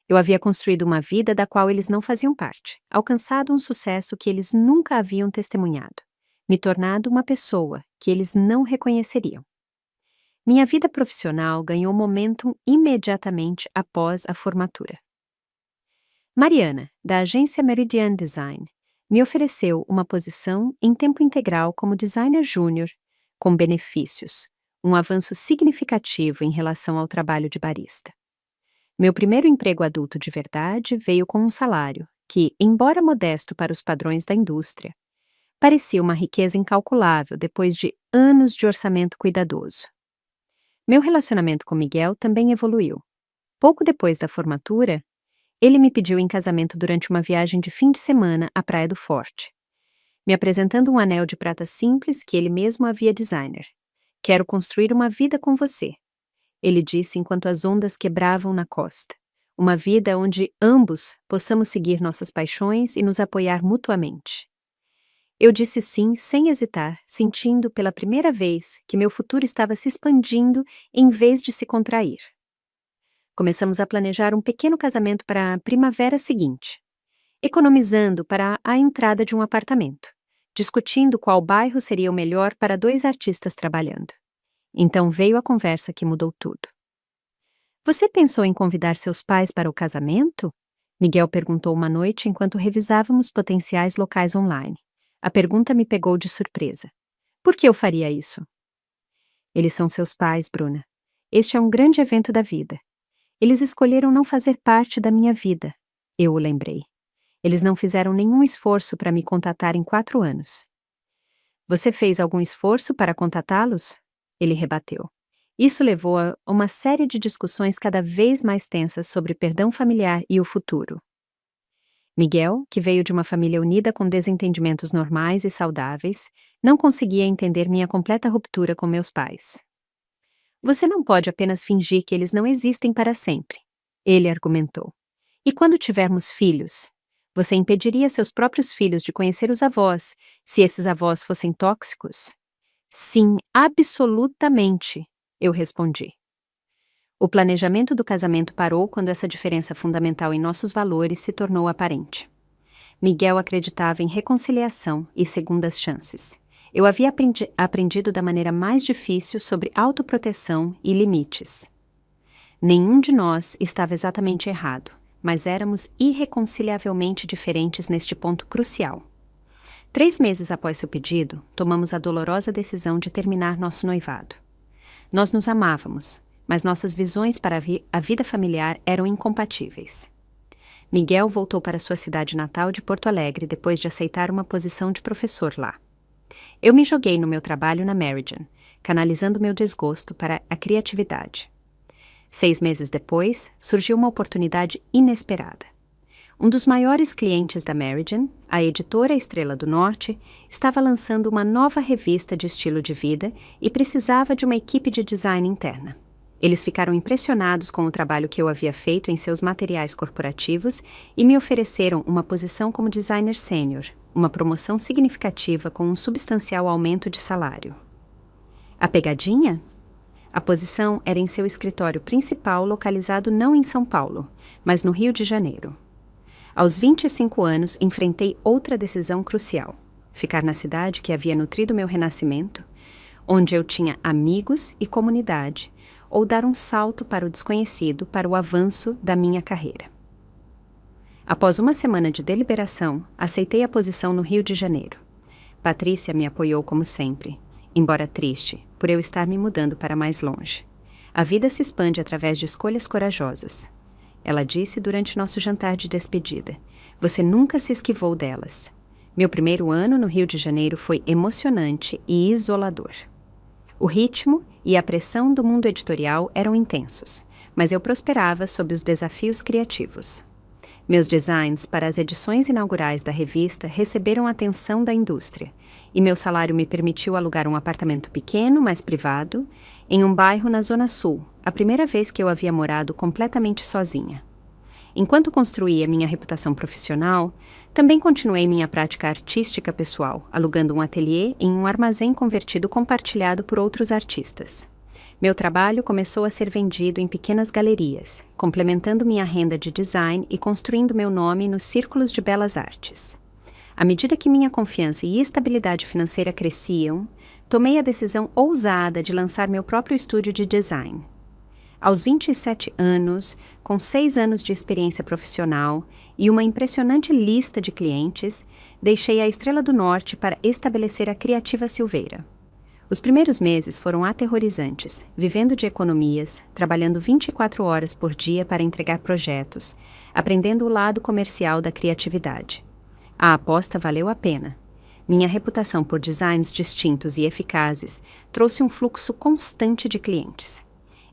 Eu havia construído uma vida da qual eles não faziam parte, alcançado um sucesso que eles nunca haviam testemunhado, me tornado uma pessoa que eles não reconheceriam. Minha vida profissional ganhou momentum imediatamente após a formatura. Mariana, da agência Meridian Design, me ofereceu uma posição em tempo integral como designer júnior, com benefícios, um avanço significativo em relação ao trabalho de barista. Meu primeiro emprego adulto de verdade veio com um salário que, embora modesto para os padrões da indústria, parecia uma riqueza incalculável depois de anos de orçamento cuidadoso. Meu relacionamento com Miguel também evoluiu. Pouco depois da formatura, ele me pediu em casamento durante uma viagem de fim de semana à Praia do Forte, me apresentando um anel de prata simples que ele mesmo havia designer. Quero construir uma vida com você, ele disse enquanto as ondas quebravam na costa. Uma vida onde ambos possamos seguir nossas paixões e nos apoiar mutuamente. Eu disse sim sem hesitar, sentindo pela primeira vez que meu futuro estava se expandindo em vez de se contrair. Começamos a planejar um pequeno casamento para a primavera seguinte, economizando para a entrada de um apartamento, discutindo qual bairro seria o melhor para 2 artistas trabalhando. Então veio a conversa que mudou tudo. Você pensou em convidar seus pais para o casamento? Miguel perguntou uma noite enquanto revisávamos potenciais locais online. A pergunta me pegou de surpresa. Por que eu faria isso? Eles são seus pais, Bruna. Este é um grande evento da vida. Eles escolheram não fazer parte da minha vida. Eu o lembrei. Eles não fizeram nenhum esforço para me contatar em 4 anos. Você fez algum esforço para contatá-los? Ele rebateu. Isso levou a uma série de discussões cada vez mais tensas sobre perdão familiar e o futuro. Miguel, que veio de uma família unida com desentendimentos normais e saudáveis, não conseguia entender minha completa ruptura com meus pais. Você não pode apenas fingir que eles não existem para sempre, ele argumentou. E quando tivermos filhos? Você impediria seus próprios filhos de conhecer os avós, se esses avós fossem tóxicos? Sim, absolutamente, eu respondi. O planejamento do casamento parou quando essa diferença fundamental em nossos valores se tornou aparente. Miguel acreditava em reconciliação e segundas chances. Eu havia aprendido da maneira mais difícil sobre autoproteção e limites. Nenhum de nós estava exatamente errado, mas éramos irreconciliavelmente diferentes neste ponto crucial. 3 meses após seu pedido, tomamos a dolorosa decisão de terminar nosso noivado. Nós nos amávamos, mas nossas visões para a vida familiar eram incompatíveis. Miguel voltou para sua cidade natal de Porto Alegre depois de aceitar uma posição de professor lá. Eu me joguei no meu trabalho na Meridian, canalizando meu desgosto para a criatividade. 6 meses depois, surgiu uma oportunidade inesperada. Um dos maiores clientes da Meridian, a editora Estrela do Norte, estava lançando uma nova revista de estilo de vida e precisava de uma equipe de design interna. Eles ficaram impressionados com o trabalho que eu havia feito em seus materiais corporativos e me ofereceram uma posição como designer sênior, uma promoção significativa com um substancial aumento de salário. A pegadinha? A posição era em seu escritório principal localizado não em São Paulo, mas no Rio de Janeiro. Aos 25 anos, enfrentei outra decisão crucial: ficar na cidade que havia nutrido meu renascimento, onde eu tinha amigos e comunidade, ou dar um salto para o desconhecido para o avanço da minha carreira. Após uma semana de deliberação, aceitei a posição no Rio de Janeiro. Patrícia me apoiou como sempre, embora triste, por eu estar me mudando para mais longe. A vida se expande através de escolhas corajosas. Ela disse durante nosso jantar de despedida: você nunca se esquivou delas. Meu primeiro ano no Rio de Janeiro foi emocionante e isolador. O ritmo e a pressão do mundo editorial eram intensos, mas eu prosperava sob os desafios criativos. Meus designs para as edições inaugurais da revista receberam a atenção da indústria, e meu salário me permitiu alugar um apartamento pequeno, mas privado, em um bairro na Zona Sul, a primeira vez que eu havia morado completamente sozinha. Enquanto construía minha reputação profissional, também continuei minha prática artística pessoal, alugando um ateliê em um armazém convertido compartilhado por outros artistas. Meu trabalho começou a ser vendido em pequenas galerias, complementando minha renda de design e construindo meu nome nos círculos de belas artes. À medida que minha confiança e estabilidade financeira cresciam, tomei a decisão ousada de lançar meu próprio estúdio de design. Aos 27 anos, com 6 anos de experiência profissional e uma impressionante lista de clientes, deixei a Estrela do Norte para estabelecer a Criativa Silveira. Os primeiros meses foram aterrorizantes, vivendo de economias, trabalhando 24 horas por dia para entregar projetos, aprendendo o lado comercial da criatividade. A aposta valeu a pena. Minha reputação por designs distintos e eficazes trouxe um fluxo constante de clientes.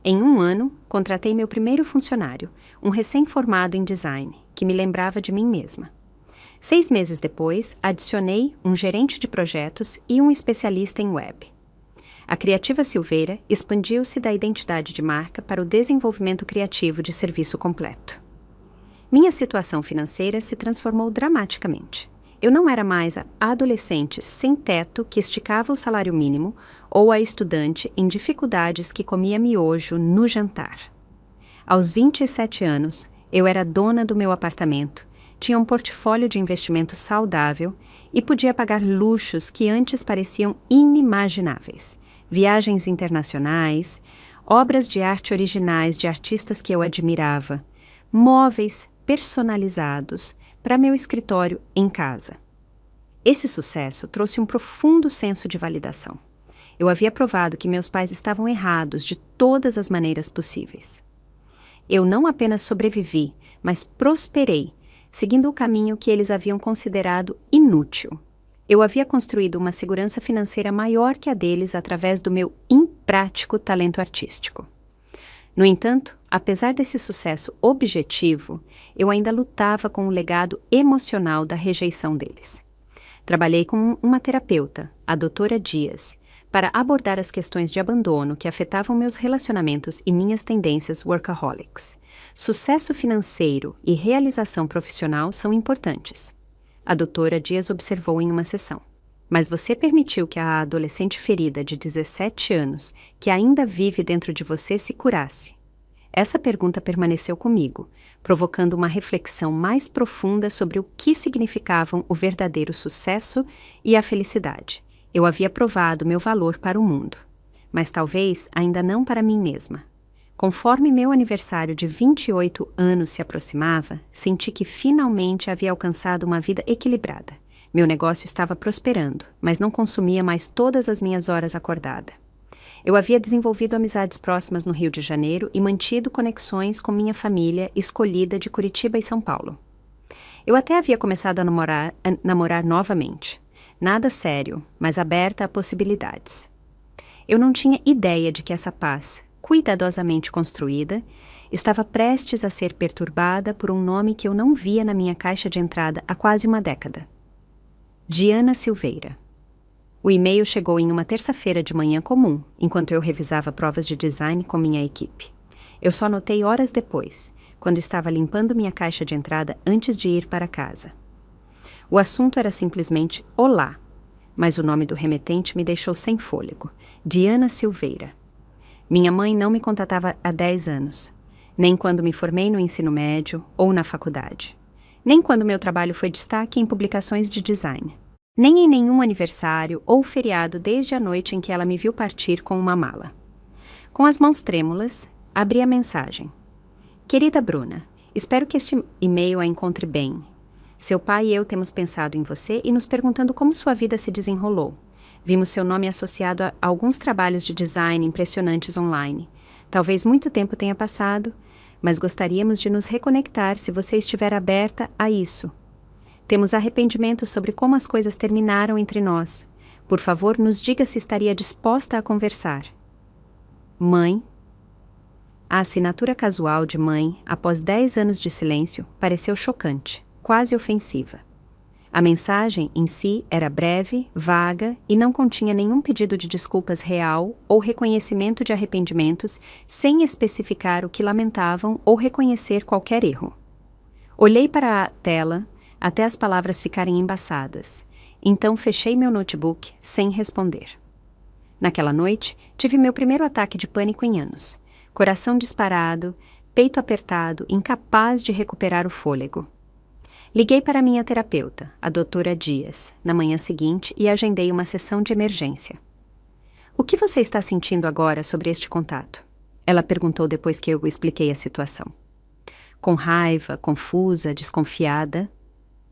Em 1 ano, contratei meu primeiro funcionário, um recém-formado em design, que me lembrava de mim mesma. 6 meses depois, adicionei um gerente de projetos e um especialista em web. A Criativa Silveira expandiu-se da identidade de marca para o desenvolvimento criativo de serviço completo. Minha situação financeira se transformou dramaticamente. Eu não era mais a adolescente sem teto que esticava o salário mínimo ou a estudante em dificuldades que comia miojo no jantar. Aos 27 anos, eu era dona do meu apartamento, tinha um portfólio de investimento saudável e podia pagar luxos que antes pareciam inimagináveis. Viagens internacionais, obras de arte originais de artistas que eu admirava, móveis personalizados para meu escritório em casa. Esse sucesso trouxe um profundo senso de validação. Eu havia provado que meus pais estavam errados de todas as maneiras possíveis. Eu não apenas sobrevivi, mas prosperei, seguindo o caminho que eles haviam considerado inútil. Eu havia construído uma segurança financeira maior que a deles através do meu imprático talento artístico. No entanto, apesar desse sucesso objetivo, eu ainda lutava com o legado emocional da rejeição deles. Trabalhei com uma terapeuta, a doutora Dias, para abordar as questões de abandono que afetavam meus relacionamentos e minhas tendências workaholics. Sucesso financeiro e realização profissional são importantes. A doutora Dias observou em uma sessão. Mas você permitiu que a adolescente ferida de 17 anos, que ainda vive dentro de você, se curasse? Essa pergunta permaneceu comigo, provocando uma reflexão mais profunda sobre o que significavam o verdadeiro sucesso e a felicidade. Eu havia provado meu valor para o mundo, mas talvez ainda não para mim mesma. Conforme meu aniversário de 28 anos se aproximava, senti que finalmente havia alcançado uma vida equilibrada. Meu negócio estava prosperando, mas não consumia mais todas as minhas horas acordada. Eu havia desenvolvido amizades próximas no Rio de Janeiro e mantido conexões com minha família escolhida de Curitiba e São Paulo. Eu até havia começado a namorar novamente. Nada sério, mas aberta a possibilidades. Eu não tinha ideia de que essa paz, cuidadosamente construída, estava prestes a ser perturbada por um nome que eu não via na minha caixa de entrada há quase uma década. Diana Silveira. O e-mail chegou em uma terça-feira de manhã comum, enquanto eu revisava provas de design com minha equipe. Eu só notei horas depois, quando estava limpando minha caixa de entrada antes de ir para casa. O assunto era simplesmente olá, mas o nome do remetente me deixou sem fôlego. Diana Silveira. Minha mãe não me contatava há 10 anos, nem quando me formei no ensino médio ou na faculdade, nem quando meu trabalho foi destaque em publicações de design, nem em nenhum aniversário ou feriado desde a noite em que ela me viu partir com uma mala. Com as mãos trêmulas, abri a mensagem. Querida Bruna, espero que este e-mail a encontre bem. Seu pai e eu temos pensado em você e nos perguntando como sua vida se desenrolou. Vimos seu nome associado a alguns trabalhos de design impressionantes online. Talvez muito tempo tenha passado, mas gostaríamos de nos reconectar se você estiver aberta a isso. Temos arrependimento sobre como as coisas terminaram entre nós. Por favor, nos diga se estaria disposta a conversar. Mãe. A assinatura casual de mãe, após 10 anos de silêncio, pareceu chocante, quase ofensiva. A mensagem em si era breve, vaga e não continha nenhum pedido de desculpas real ou reconhecimento de arrependimentos, sem especificar o que lamentavam ou reconhecer qualquer erro. Olhei para a tela até as palavras ficarem embaçadas. Então fechei meu notebook sem responder. Naquela noite, tive meu primeiro ataque de pânico em anos. Coração disparado, peito apertado, incapaz de recuperar o fôlego. Liguei para minha terapeuta, a doutora Dias, na manhã seguinte e agendei uma sessão de emergência. O que você está sentindo agora sobre este contato? Ela perguntou depois que eu expliquei a situação. Com raiva, confusa, desconfiada?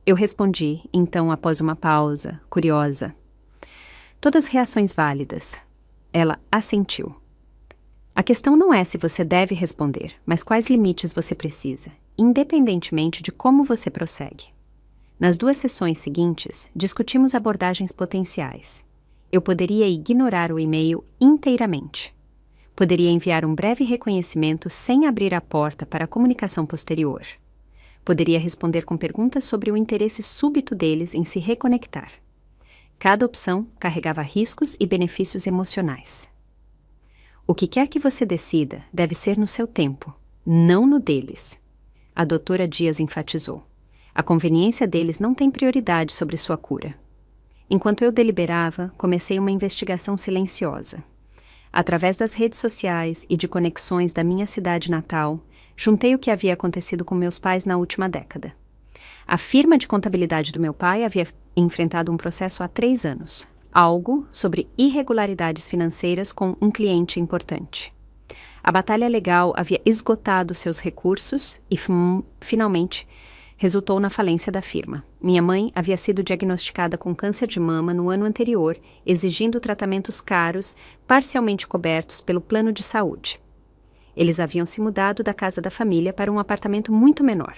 Eu respondi, então, após uma pausa, curiosa. Todas reações válidas. Ela assentiu. A questão não é se você deve responder, mas quais limites você precisa, independentemente de como você prossegue. Nas 2 sessões seguintes, discutimos abordagens potenciais. Eu poderia ignorar o e-mail inteiramente. Poderia enviar um breve reconhecimento sem abrir a porta para a comunicação posterior. Poderia responder com perguntas sobre o interesse súbito deles em se reconectar. Cada opção carregava riscos e benefícios emocionais. O que quer que você decida deve ser no seu tempo, não no deles. A doutora Dias enfatizou. A conveniência deles não tem prioridade sobre sua cura. Enquanto eu deliberava, comecei uma investigação silenciosa. Através das redes sociais e de conexões da minha cidade natal, juntei o que havia acontecido com meus pais na última década. A firma de contabilidade do meu pai havia enfrentado um processo há 3 anos. Algo sobre irregularidades financeiras com um cliente importante. A batalha legal havia esgotado seus recursos e, finalmente, resultou na falência da firma. Minha mãe havia sido diagnosticada com câncer de mama no ano anterior, exigindo tratamentos caros, parcialmente cobertos pelo plano de saúde. Eles haviam se mudado da casa da família para um apartamento muito menor.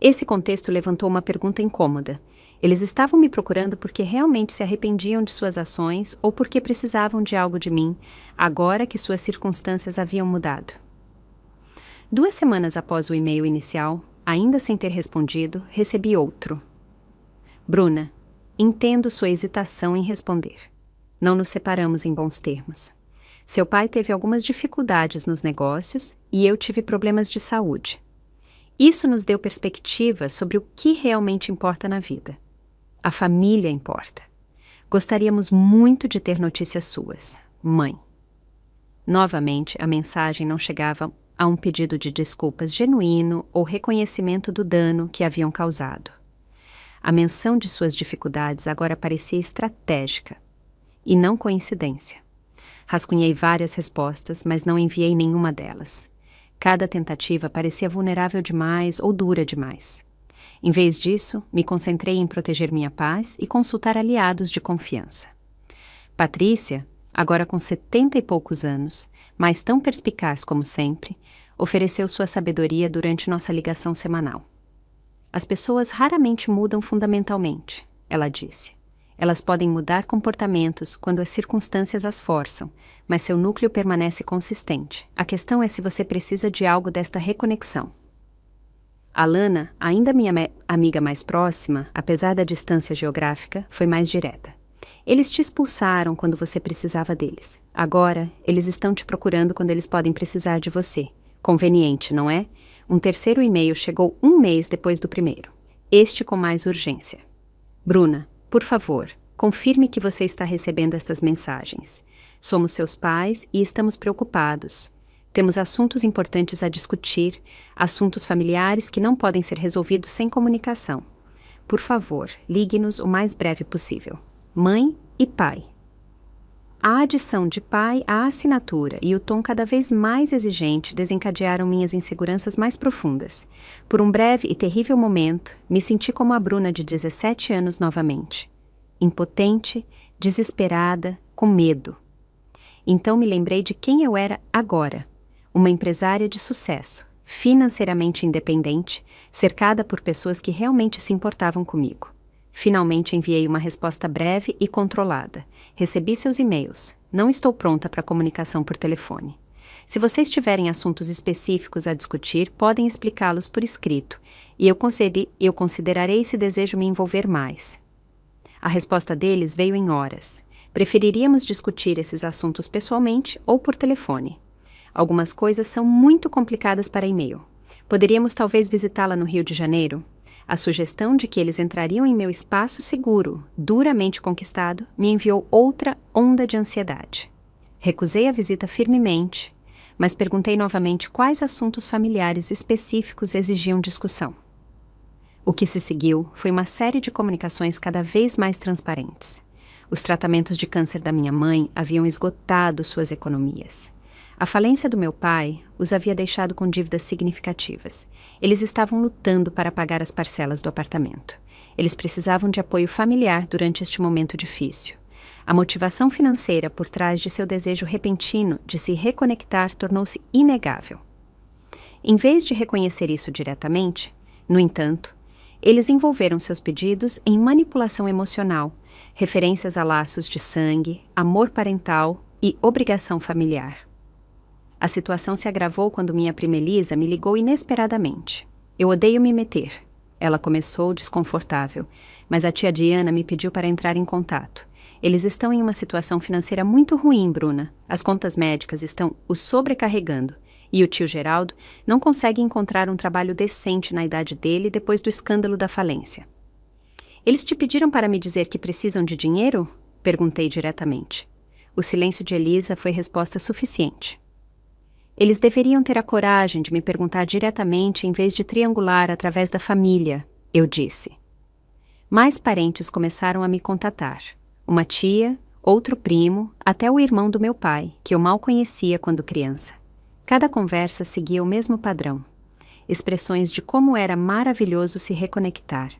Esse contexto levantou uma pergunta incômoda. Eles estavam me procurando porque realmente se arrependiam de suas ações ou porque precisavam de algo de mim, agora que suas circunstâncias haviam mudado. 2 semanas após o e-mail inicial, ainda sem ter respondido, recebi outro. Bruna, entendo sua hesitação em responder. Não nos separamos em bons termos. Seu pai teve algumas dificuldades nos negócios e eu tive problemas de saúde. Isso nos deu perspectiva sobre o que realmente importa na vida. A família importa. Gostaríamos muito de ter notícias suas, mãe. Novamente, a mensagem não chegava a um pedido de desculpas genuíno ou reconhecimento do dano que haviam causado. A menção de suas dificuldades agora parecia estratégica, e não coincidência. Rascunhei várias respostas, mas não enviei nenhuma delas. Cada tentativa parecia vulnerável demais ou dura demais. Em vez disso, me concentrei em proteger minha paz e consultar aliados de confiança. Patrícia, agora com 70 e poucos anos, mas tão perspicaz como sempre, ofereceu sua sabedoria durante nossa ligação semanal. As pessoas raramente mudam fundamentalmente, ela disse. Elas podem mudar comportamentos quando as circunstâncias as forçam, mas seu núcleo permanece consistente. A questão é se você precisa de algo desta reconexão. Alana, ainda minha amiga mais próxima, apesar da distância geográfica, foi mais direta. Eles te expulsaram quando você precisava deles. Agora, eles estão te procurando quando eles podem precisar de você. Conveniente, não é? Um terceiro e-mail chegou 1 mês depois do primeiro. Este com mais urgência. Bruna, por favor, confirme que você está recebendo estas mensagens. Somos seus pais e estamos preocupados. Temos assuntos importantes a discutir, assuntos familiares que não podem ser resolvidos sem comunicação. Por favor, ligue-nos o mais breve possível. Mãe e pai. A adição de pai à assinatura e o tom cada vez mais exigente desencadearam minhas inseguranças mais profundas. Por um breve e terrível momento, me senti como a Bruna de 17 anos novamente. Impotente, desesperada, com medo. Então me lembrei de quem eu era agora. Uma empresária de sucesso, financeiramente independente, cercada por pessoas que realmente se importavam comigo. Finalmente enviei uma resposta breve e controlada. Recebi seus e-mails. Não estou pronta para comunicação por telefone. Se vocês tiverem assuntos específicos a discutir, podem explicá-los por escrito, e eu considerarei se desejo me envolver mais. A resposta deles veio em horas. Preferiríamos discutir esses assuntos pessoalmente ou por telefone. Algumas coisas são muito complicadas para e-mail. Poderíamos talvez visitá-la no Rio de Janeiro? A sugestão de que eles entrariam em meu espaço seguro, duramente conquistado, me enviou outra onda de ansiedade. Recusei a visita firmemente, mas perguntei novamente quais assuntos familiares específicos exigiam discussão. O que se seguiu foi uma série de comunicações cada vez mais transparentes. Os tratamentos de câncer da minha mãe haviam esgotado suas economias. A falência do meu pai os havia deixado com dívidas significativas. Eles estavam lutando para pagar as parcelas do apartamento. Eles precisavam de apoio familiar durante este momento difícil. A motivação financeira por trás de seu desejo repentino de se reconectar tornou-se inegável. Em vez de reconhecer isso diretamente, no entanto, eles envolveram seus pedidos em manipulação emocional, referências a laços de sangue, amor parental e obrigação familiar. A situação se agravou quando minha prima Elisa me ligou inesperadamente. Eu odeio me meter. Ela começou desconfortável, mas a tia Diana me pediu para entrar em contato. Eles estão em uma situação financeira muito ruim, Bruna. As contas médicas estão os sobrecarregando. E o tio Geraldo não consegue encontrar um trabalho decente na idade dele depois do escândalo da falência. Eles te pediram para me dizer que precisam de dinheiro? Perguntei diretamente. O silêncio de Elisa foi resposta suficiente. Eles deveriam ter a coragem de me perguntar diretamente em vez de triangular através da família, eu disse. Mais parentes começaram a me contatar. Uma tia, outro primo, até o irmão do meu pai, que eu mal conhecia quando criança. Cada conversa seguia o mesmo padrão. expressões de como era maravilhoso se reconectar,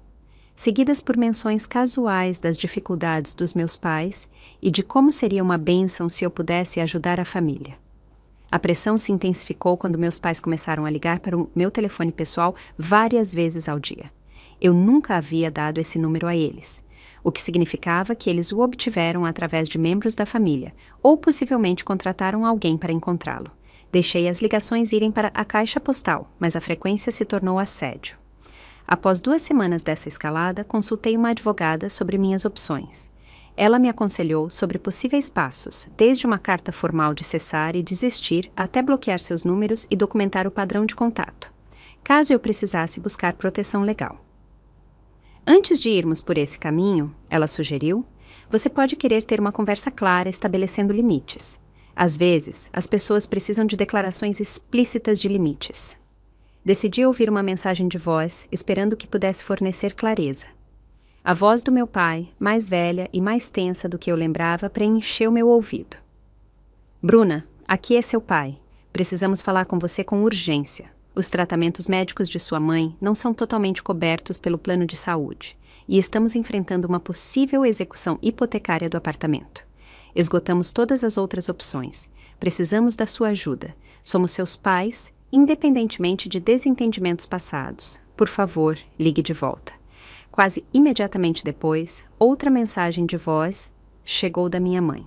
seguidas por menções casuais das dificuldades dos meus pais e de como seria uma bênção se eu pudesse ajudar a família. A pressão se intensificou quando meus pais começaram a ligar para o meu telefone pessoal várias vezes ao dia. Eu nunca havia dado esse número a eles, o que significava que eles o obtiveram através de membros da família, ou possivelmente contrataram alguém para encontrá-lo. Deixei as ligações irem para a caixa postal, mas a frequência se tornou assédio. Após 2 semanas dessa escalada, consultei uma advogada sobre minhas opções. Ela me aconselhou sobre possíveis passos, desde uma carta formal de cessar e desistir até bloquear seus números e documentar o padrão de contato, caso eu precisasse buscar proteção legal. Antes de irmos por esse caminho, ela sugeriu, você pode querer ter uma conversa clara estabelecendo limites. Às vezes, as pessoas precisam de declarações explícitas de limites. Decidi ouvir uma mensagem de voz, esperando que pudesse fornecer clareza. A voz do meu pai, mais velha e mais tensa do que eu lembrava, preencheu meu ouvido. Bruna, aqui é seu pai. Precisamos falar com você com urgência. Os tratamentos médicos de sua mãe não são totalmente cobertos pelo plano de saúde e estamos enfrentando uma possível execução hipotecária do apartamento. Esgotamos todas as outras opções. Precisamos da sua ajuda. Somos seus pais, independentemente de desentendimentos passados. Por favor, ligue de volta. Quase imediatamente depois, outra mensagem de voz chegou da minha mãe.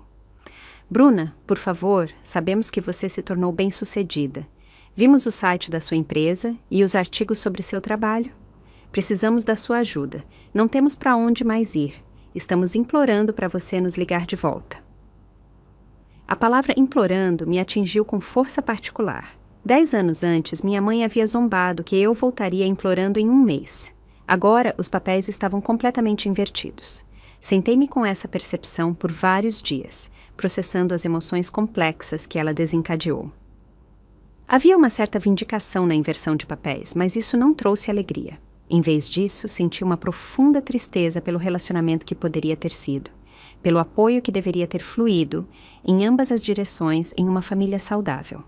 Bruna, por favor, sabemos que você se tornou bem-sucedida. Vimos o site da sua empresa e os artigos sobre seu trabalho. Precisamos da sua ajuda. Não temos para onde mais ir. Estamos implorando para você nos ligar de volta. A palavra implorando me atingiu com força particular. 10 anos antes, minha mãe havia zombado que eu voltaria implorando em 1 mês. Agora, os papéis estavam completamente invertidos. Sentei-me com essa percepção por vários dias, processando as emoções complexas que ela desencadeou. Havia uma certa vindicação na inversão de papéis, mas isso não trouxe alegria. Em vez disso, senti uma profunda tristeza pelo relacionamento que poderia ter sido, pelo apoio que deveria ter fluído, em ambas as direções, em uma família saudável.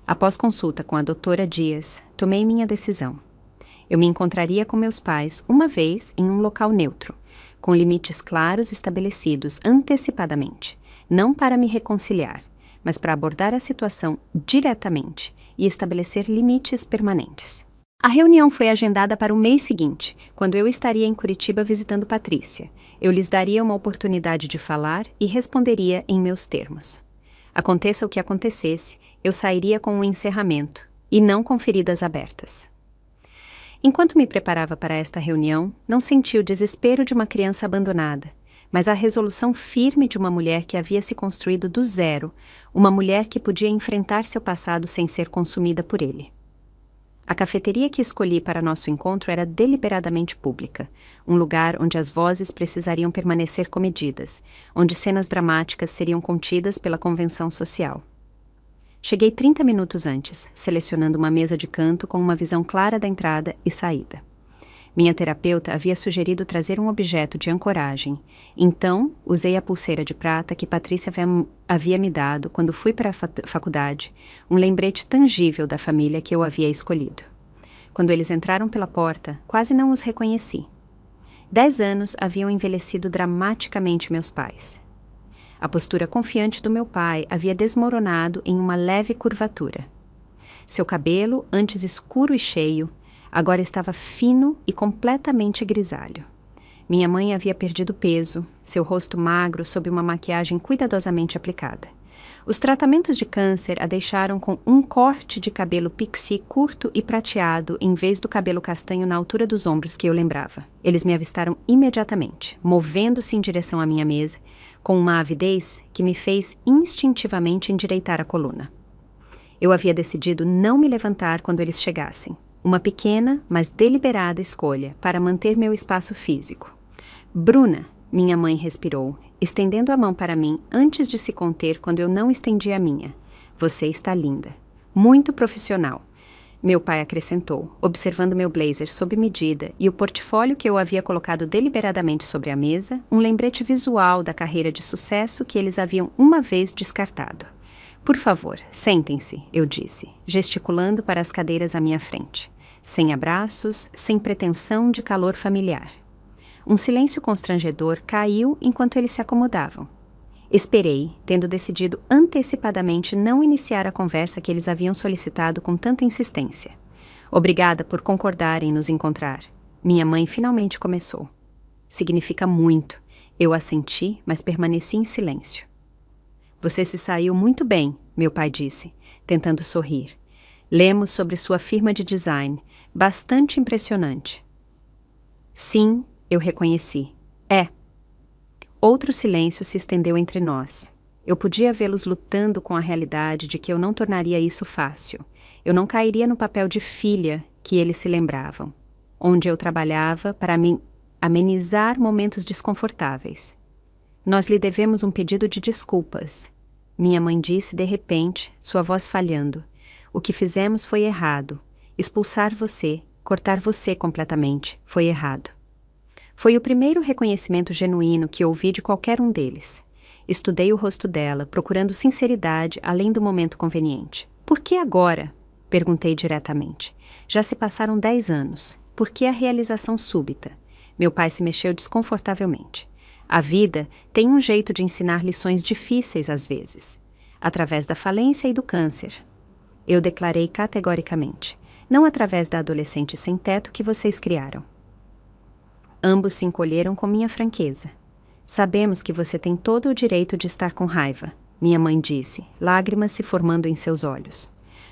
Após consulta com a doutora Dias, tomei minha decisão. Eu me encontraria com meus pais uma vez em um local neutro, com limites claros estabelecidos antecipadamente, não para me reconciliar, mas para abordar a situação diretamente e estabelecer limites permanentes. A reunião foi agendada para o mês seguinte, quando eu estaria em Curitiba visitando Patrícia. Eu lhes daria uma oportunidade de falar e responderia em meus termos. Aconteça o que acontecesse, eu sairia com um encerramento, e não com feridas abertas. Enquanto me preparava para esta reunião, não senti o desespero de uma criança abandonada, mas a resolução firme de uma mulher que havia se construído do zero, uma mulher que podia enfrentar seu passado sem ser consumida por ele. A cafeteria que escolhi para nosso encontro era deliberadamente pública, um lugar onde as vozes precisariam permanecer comedidas, onde cenas dramáticas seriam contidas pela convenção social. Cheguei 30 minutos antes, selecionando uma mesa de canto com uma visão clara da entrada e saída. Minha terapeuta havia sugerido trazer um objeto de ancoragem, então usei a pulseira de prata que Patrícia havia me dado quando fui para a faculdade, um lembrete tangível da família que eu havia escolhido. Quando eles entraram pela porta, quase não os reconheci. 10 anos haviam envelhecido dramaticamente meus pais. A postura confiante do meu pai havia desmoronado em uma leve curvatura. Seu cabelo, antes escuro e cheio, agora estava fino e completamente grisalho. Minha mãe havia perdido peso, seu rosto magro sob uma maquiagem cuidadosamente aplicada. Os tratamentos de câncer a deixaram com um corte de cabelo pixie curto e prateado em vez do cabelo castanho na altura dos ombros que eu lembrava. Eles me avistaram imediatamente, movendo-se em direção à minha mesa, com uma avidez que me fez instintivamente endireitar a coluna. Eu havia decidido não me levantar quando eles chegassem. Uma pequena, mas deliberada escolha para manter meu espaço físico. Bruna, minha mãe respirou, estendendo a mão para mim antes de se conter quando eu não estendi a minha. Você está linda. Muito profissional. Meu pai acrescentou, observando meu blazer sob medida e o portfólio que eu havia colocado deliberadamente sobre a mesa, um lembrete visual da carreira de sucesso que eles haviam uma vez descartado. Por favor, sentem-se, eu disse, gesticulando para as cadeiras à minha frente. Sem abraços, sem pretensão de calor familiar. Um silêncio constrangedor caiu enquanto eles se acomodavam. Esperei, tendo decidido antecipadamente não iniciar a conversa que eles haviam solicitado com tanta insistência. Obrigada por concordarem em nos encontrar. Minha mãe finalmente começou. Significa muito. Eu assenti, mas permaneci em silêncio. Você se saiu muito bem, meu pai disse, tentando sorrir. Lemos sobre sua firma de design, bastante impressionante. Sim, eu reconheci. É. Outro silêncio se estendeu entre nós. Eu podia vê-los lutando com a realidade de que eu não tornaria isso fácil. Eu não cairia no papel de filha que eles se lembravam, onde eu trabalhava para amenizar momentos desconfortáveis. Nós lhe devemos um pedido de desculpas. Minha mãe disse de repente, sua voz falhando. O que fizemos foi errado. Expulsar você, cortar você completamente, foi errado. Foi o primeiro reconhecimento genuíno que ouvi de qualquer um deles. Estudei o rosto dela, procurando sinceridade além do momento conveniente. Por que agora? Perguntei diretamente. Já se passaram 10 anos. Por que a realização súbita? Meu pai se mexeu desconfortavelmente. A vida tem um jeito de ensinar lições difíceis às vezes. Através da falência e do câncer. Eu declarei categoricamente. Não através da adolescente sem teto que vocês criaram. Ambos se encolheram com minha franqueza. Sabemos que você tem todo o direito de estar com raiva, minha mãe disse, lágrimas se formando em seus olhos.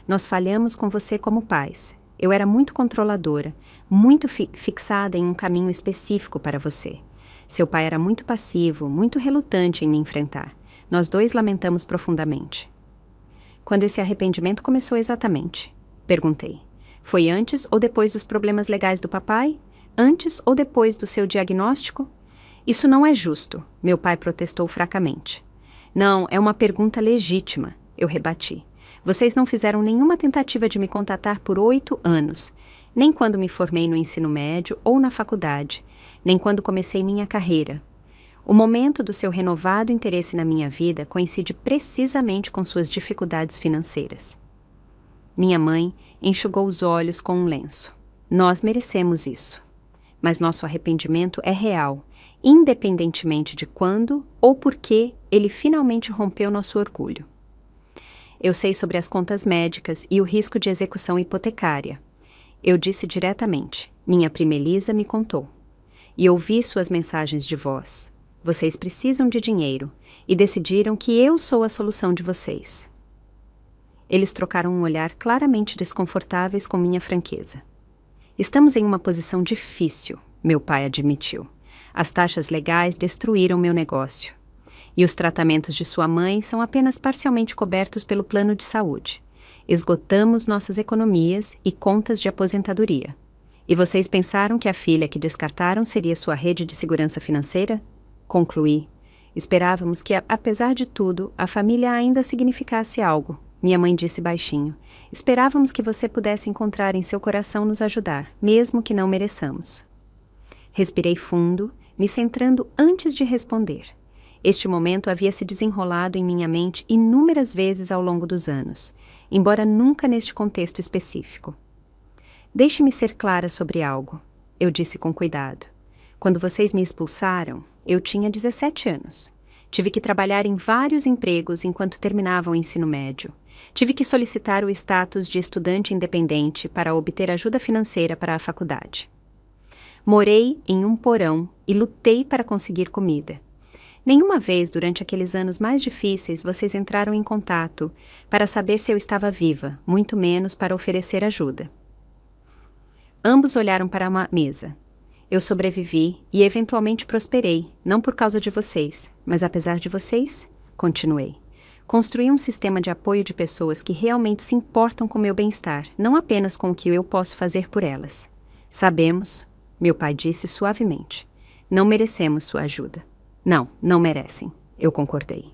Nós falhamos com você como pais. Eu era muito controladora, muito fixada em um caminho específico para você. Seu pai era muito passivo, muito relutante em me enfrentar. Nós dois lamentamos profundamente. Quando esse arrependimento começou exatamente? Perguntei. Foi antes ou depois dos problemas legais do papai? Antes ou depois do seu diagnóstico? Isso não é justo, meu pai protestou fracamente. Não, é uma pergunta legítima, eu rebati. Vocês não fizeram nenhuma tentativa de me contatar por 8 anos, nem quando me formei no ensino médio ou na faculdade, nem quando comecei minha carreira. O momento do seu renovado interesse na minha vida coincide precisamente com suas dificuldades financeiras. Minha mãe enxugou os olhos com um lenço. Nós merecemos isso. Mas nosso arrependimento é real, independentemente de quando ou por que ele finalmente rompeu nosso orgulho. Eu sei sobre as contas médicas e o risco de execução hipotecária. Eu disse diretamente, minha prima Elisa me contou. E ouvi suas mensagens de voz. Vocês precisam de dinheiro e decidiram que eu sou a solução de vocês. Eles trocaram um olhar claramente desconfortáveis com minha franqueza. Estamos em uma posição difícil, meu pai admitiu. As taxas legais destruíram meu negócio. E os tratamentos de sua mãe são apenas parcialmente cobertos pelo plano de saúde. Esgotamos nossas economias e contas de aposentadoria. E vocês pensaram que a filha que descartaram seria sua rede de segurança financeira? Concluí. Esperávamos que, apesar de tudo, a família ainda significasse algo. Minha mãe disse baixinho. Esperávamos que você pudesse encontrar em seu coração nos ajudar, mesmo que não mereçamos. Respirei fundo, me centrando antes de responder. Este momento havia se desenrolado em minha mente inúmeras vezes ao longo dos anos, embora nunca neste contexto específico. Deixe-me ser clara sobre algo, eu disse com cuidado. Quando vocês me expulsaram, eu tinha 17 anos. Tive que trabalhar em vários empregos enquanto terminava o ensino médio. Tive que solicitar o status de estudante independente para obter ajuda financeira para a faculdade. Morei em um porão e lutei para conseguir comida. Nenhuma vez durante aqueles anos mais difíceis vocês entraram em contato para saber se eu estava viva, muito menos para oferecer ajuda. Ambos olharam para uma mesa. Eu sobrevivi e eventualmente prosperei, não por causa de vocês, mas apesar de vocês, continuei. Construí um sistema de apoio de pessoas que realmente se importam com meu bem-estar, não apenas com o que eu posso fazer por elas. Sabemos, meu pai disse suavemente, não merecemos sua ajuda. Não, não merecem, eu concordei.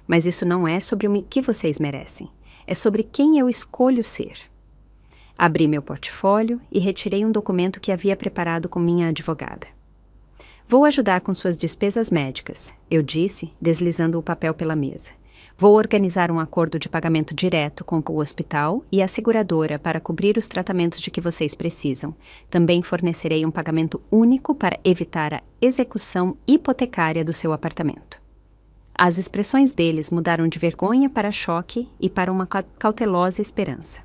Mas isso não é sobre o que vocês merecem, é sobre quem eu escolho ser. Abri meu portfólio e retirei um documento que havia preparado com minha advogada. Vou ajudar com suas despesas médicas, eu disse, deslizando o papel pela mesa. Vou organizar um acordo de pagamento direto com o hospital e a seguradora para cobrir os tratamentos de que vocês precisam. Também fornecerei um pagamento único para evitar a execução hipotecária do seu apartamento. As expressões deles mudaram de vergonha para choque e para uma cautelosa esperança.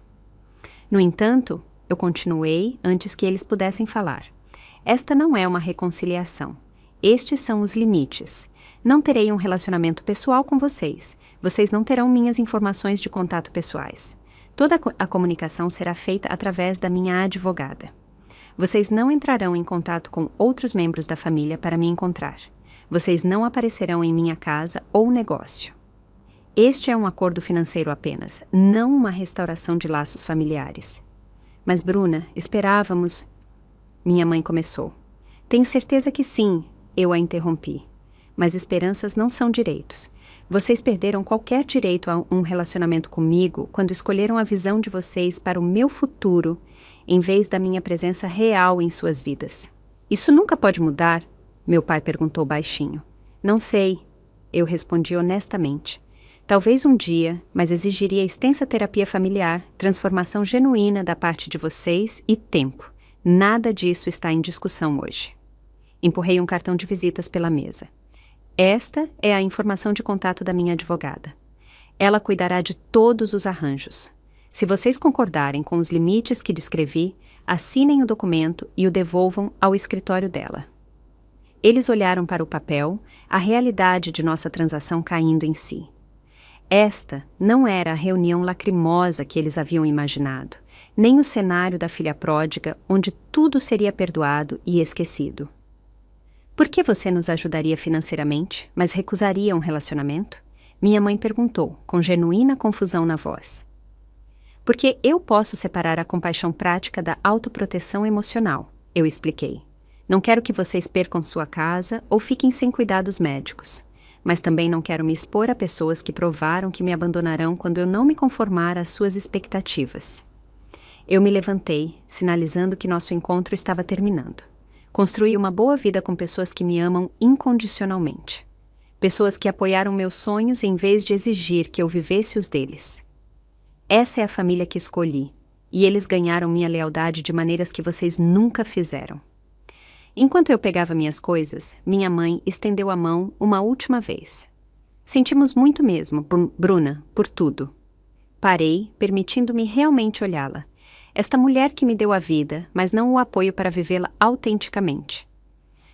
No entanto, eu continuei antes que eles pudessem falar. Esta não é uma reconciliação. Estes são os limites. Não terei um relacionamento pessoal com vocês. Vocês não terão minhas informações de contato pessoais. Toda a comunicação será feita através da minha advogada. Vocês não entrarão em contato com outros membros da família para me encontrar. Vocês não aparecerão em minha casa ou negócio. Este é um acordo financeiro apenas, não uma restauração de laços familiares. Mas, Bruna, esperávamos... Minha mãe começou. Tenho certeza que sim, eu a interrompi. Mas esperanças não são direitos. Vocês perderam qualquer direito a um relacionamento comigo quando escolheram a visão de vocês para o meu futuro, em vez da minha presença real em suas vidas. Isso nunca pode mudar? Meu pai perguntou baixinho. Não sei, eu respondi honestamente. Talvez um dia, mas exigiria extensa terapia familiar, transformação genuína da parte de vocês e tempo. Nada disso está em discussão hoje. Empurrei um cartão de visitas pela mesa. Esta é a informação de contato da minha advogada. Ela cuidará de todos os arranjos. Se vocês concordarem com os limites que descrevi, assinem o documento e o devolvam ao escritório dela. Eles olharam para o papel, a realidade de nossa transação caindo em si. Esta não era a reunião lacrimosa que eles haviam imaginado, nem o cenário da filha pródiga onde tudo seria perdoado e esquecido. Por que você nos ajudaria financeiramente, mas recusaria um relacionamento? Minha mãe perguntou, com genuína confusão na voz. Porque eu posso separar a compaixão prática da autoproteção emocional, eu expliquei. Não quero que vocês percam sua casa ou fiquem sem cuidados médicos. Mas também não quero me expor a pessoas que provaram que me abandonarão quando eu não me conformar às suas expectativas. Eu me levantei, sinalizando que nosso encontro estava terminando. Construí uma boa vida com pessoas que me amam incondicionalmente. Pessoas que apoiaram meus sonhos em vez de exigir que eu vivesse os deles. Essa é a família que escolhi, e eles ganharam minha lealdade de maneiras que vocês nunca fizeram. Enquanto eu pegava minhas coisas, minha mãe estendeu a mão uma última vez. Sentimos muito mesmo, Bruna, por tudo. Parei, permitindo-me realmente olhá-la. Esta mulher que me deu a vida, mas não o apoio para vivê-la autenticamente.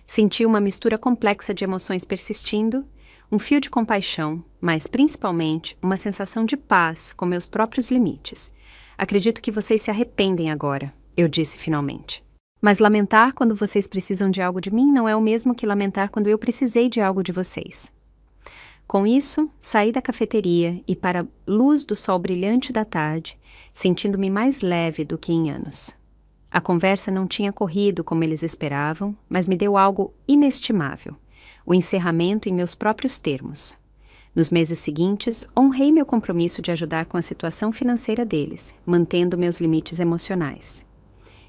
Senti uma mistura complexa de emoções persistindo, um fio de compaixão, mas principalmente uma sensação de paz com meus próprios limites. Acredito que vocês se arrependem agora, eu disse finalmente. Mas lamentar quando vocês precisam de algo de mim não é o mesmo que lamentar quando eu precisei de algo de vocês. Com isso, saí da cafeteria e para a luz do sol brilhante da tarde, sentindo-me mais leve do que em anos. A conversa não tinha corrido como eles esperavam, mas me deu algo inestimável, o encerramento em meus próprios termos. Nos meses seguintes, honrei meu compromisso de ajudar com a situação financeira deles, mantendo meus limites emocionais.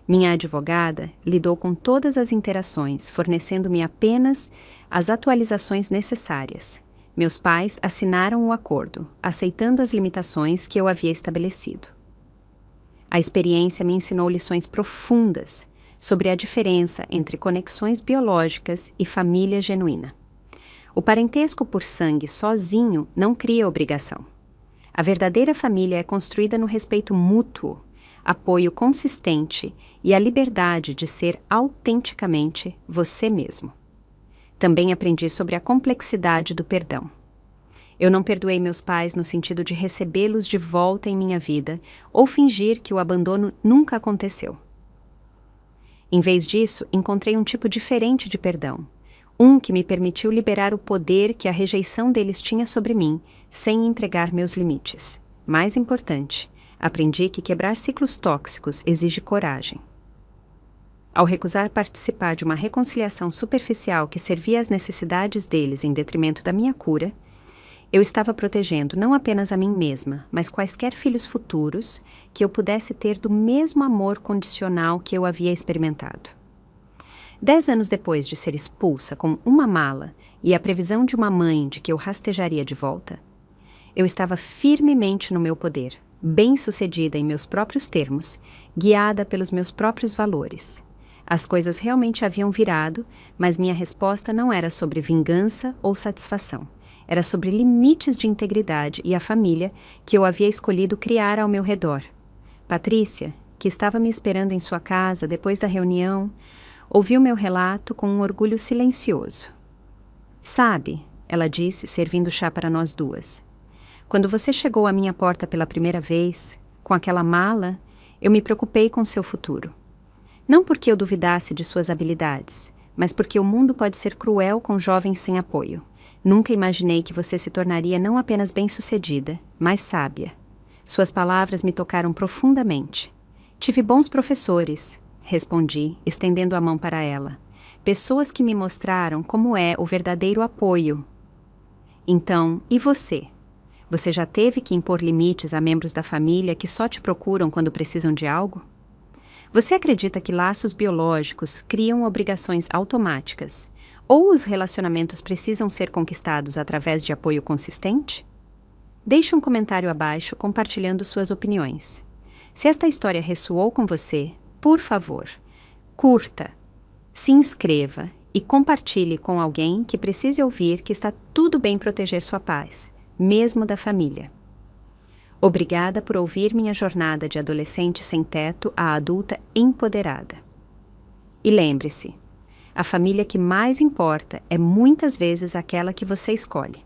Minha advogada lidou com todas as interações, fornecendo-me apenas as atualizações necessárias. Meus pais assinaram o acordo, aceitando as limitações que eu havia estabelecido. A experiência me ensinou lições profundas sobre a diferença entre conexões biológicas e família genuína. O parentesco por sangue sozinho não cria obrigação. A verdadeira família é construída no respeito mútuo, apoio consistente e a liberdade de ser autenticamente você mesmo. Também aprendi sobre a complexidade do perdão. Eu não perdoei meus pais no sentido de recebê-los de volta em minha vida ou fingir que o abandono nunca aconteceu. Em vez disso, encontrei um tipo diferente de perdão, um que me permitiu liberar o poder que a rejeição deles tinha sobre mim, sem entregar meus limites. Mais importante, aprendi que quebrar ciclos tóxicos exige coragem. Ao recusar participar de uma reconciliação superficial que servia às necessidades deles em detrimento da minha cura, eu estava protegendo não apenas a mim mesma, mas quaisquer filhos futuros que eu pudesse ter do mesmo amor condicional que eu havia experimentado. 10 anos depois de ser expulsa com uma mala e a previsão de uma mãe de que eu rastejaria de volta, Eu estava firmemente no meu poder, bem-sucedida em meus próprios termos, guiada pelos meus próprios valores. As coisas realmente haviam virado, mas minha resposta não era sobre vingança ou satisfação. Era sobre limites de integridade e a família que eu havia escolhido criar ao meu redor. Patrícia, que estava me esperando em sua casa depois da reunião, ouviu meu relato com um orgulho silencioso. Sabe, ela disse, servindo chá para nós duas, quando você chegou à minha porta pela primeira vez, com aquela mala, eu me preocupei com seu futuro. Não porque eu duvidasse de suas habilidades, mas porque o mundo pode ser cruel com jovens sem apoio. Nunca imaginei que você se tornaria não apenas bem-sucedida, mas sábia. Suas palavras me tocaram profundamente. Tive bons professores, respondi, estendendo a mão para ela. Pessoas que me mostraram como é o verdadeiro apoio. Então, e você? Você já teve que impor limites a membros da família que só te procuram quando precisam de algo? Você acredita que laços biológicos criam obrigações automáticas? Ou os relacionamentos precisam ser conquistados através de apoio consistente? Deixe um comentário abaixo compartilhando suas opiniões. Se esta história ressoou com você, por favor, curta, se inscreva e compartilhe com alguém que precise ouvir que está tudo bem proteger sua paz, mesmo da família. Obrigada por ouvir minha jornada de adolescente sem teto a adulta empoderada. E lembre-se, a família que mais importa é muitas vezes aquela que você escolhe.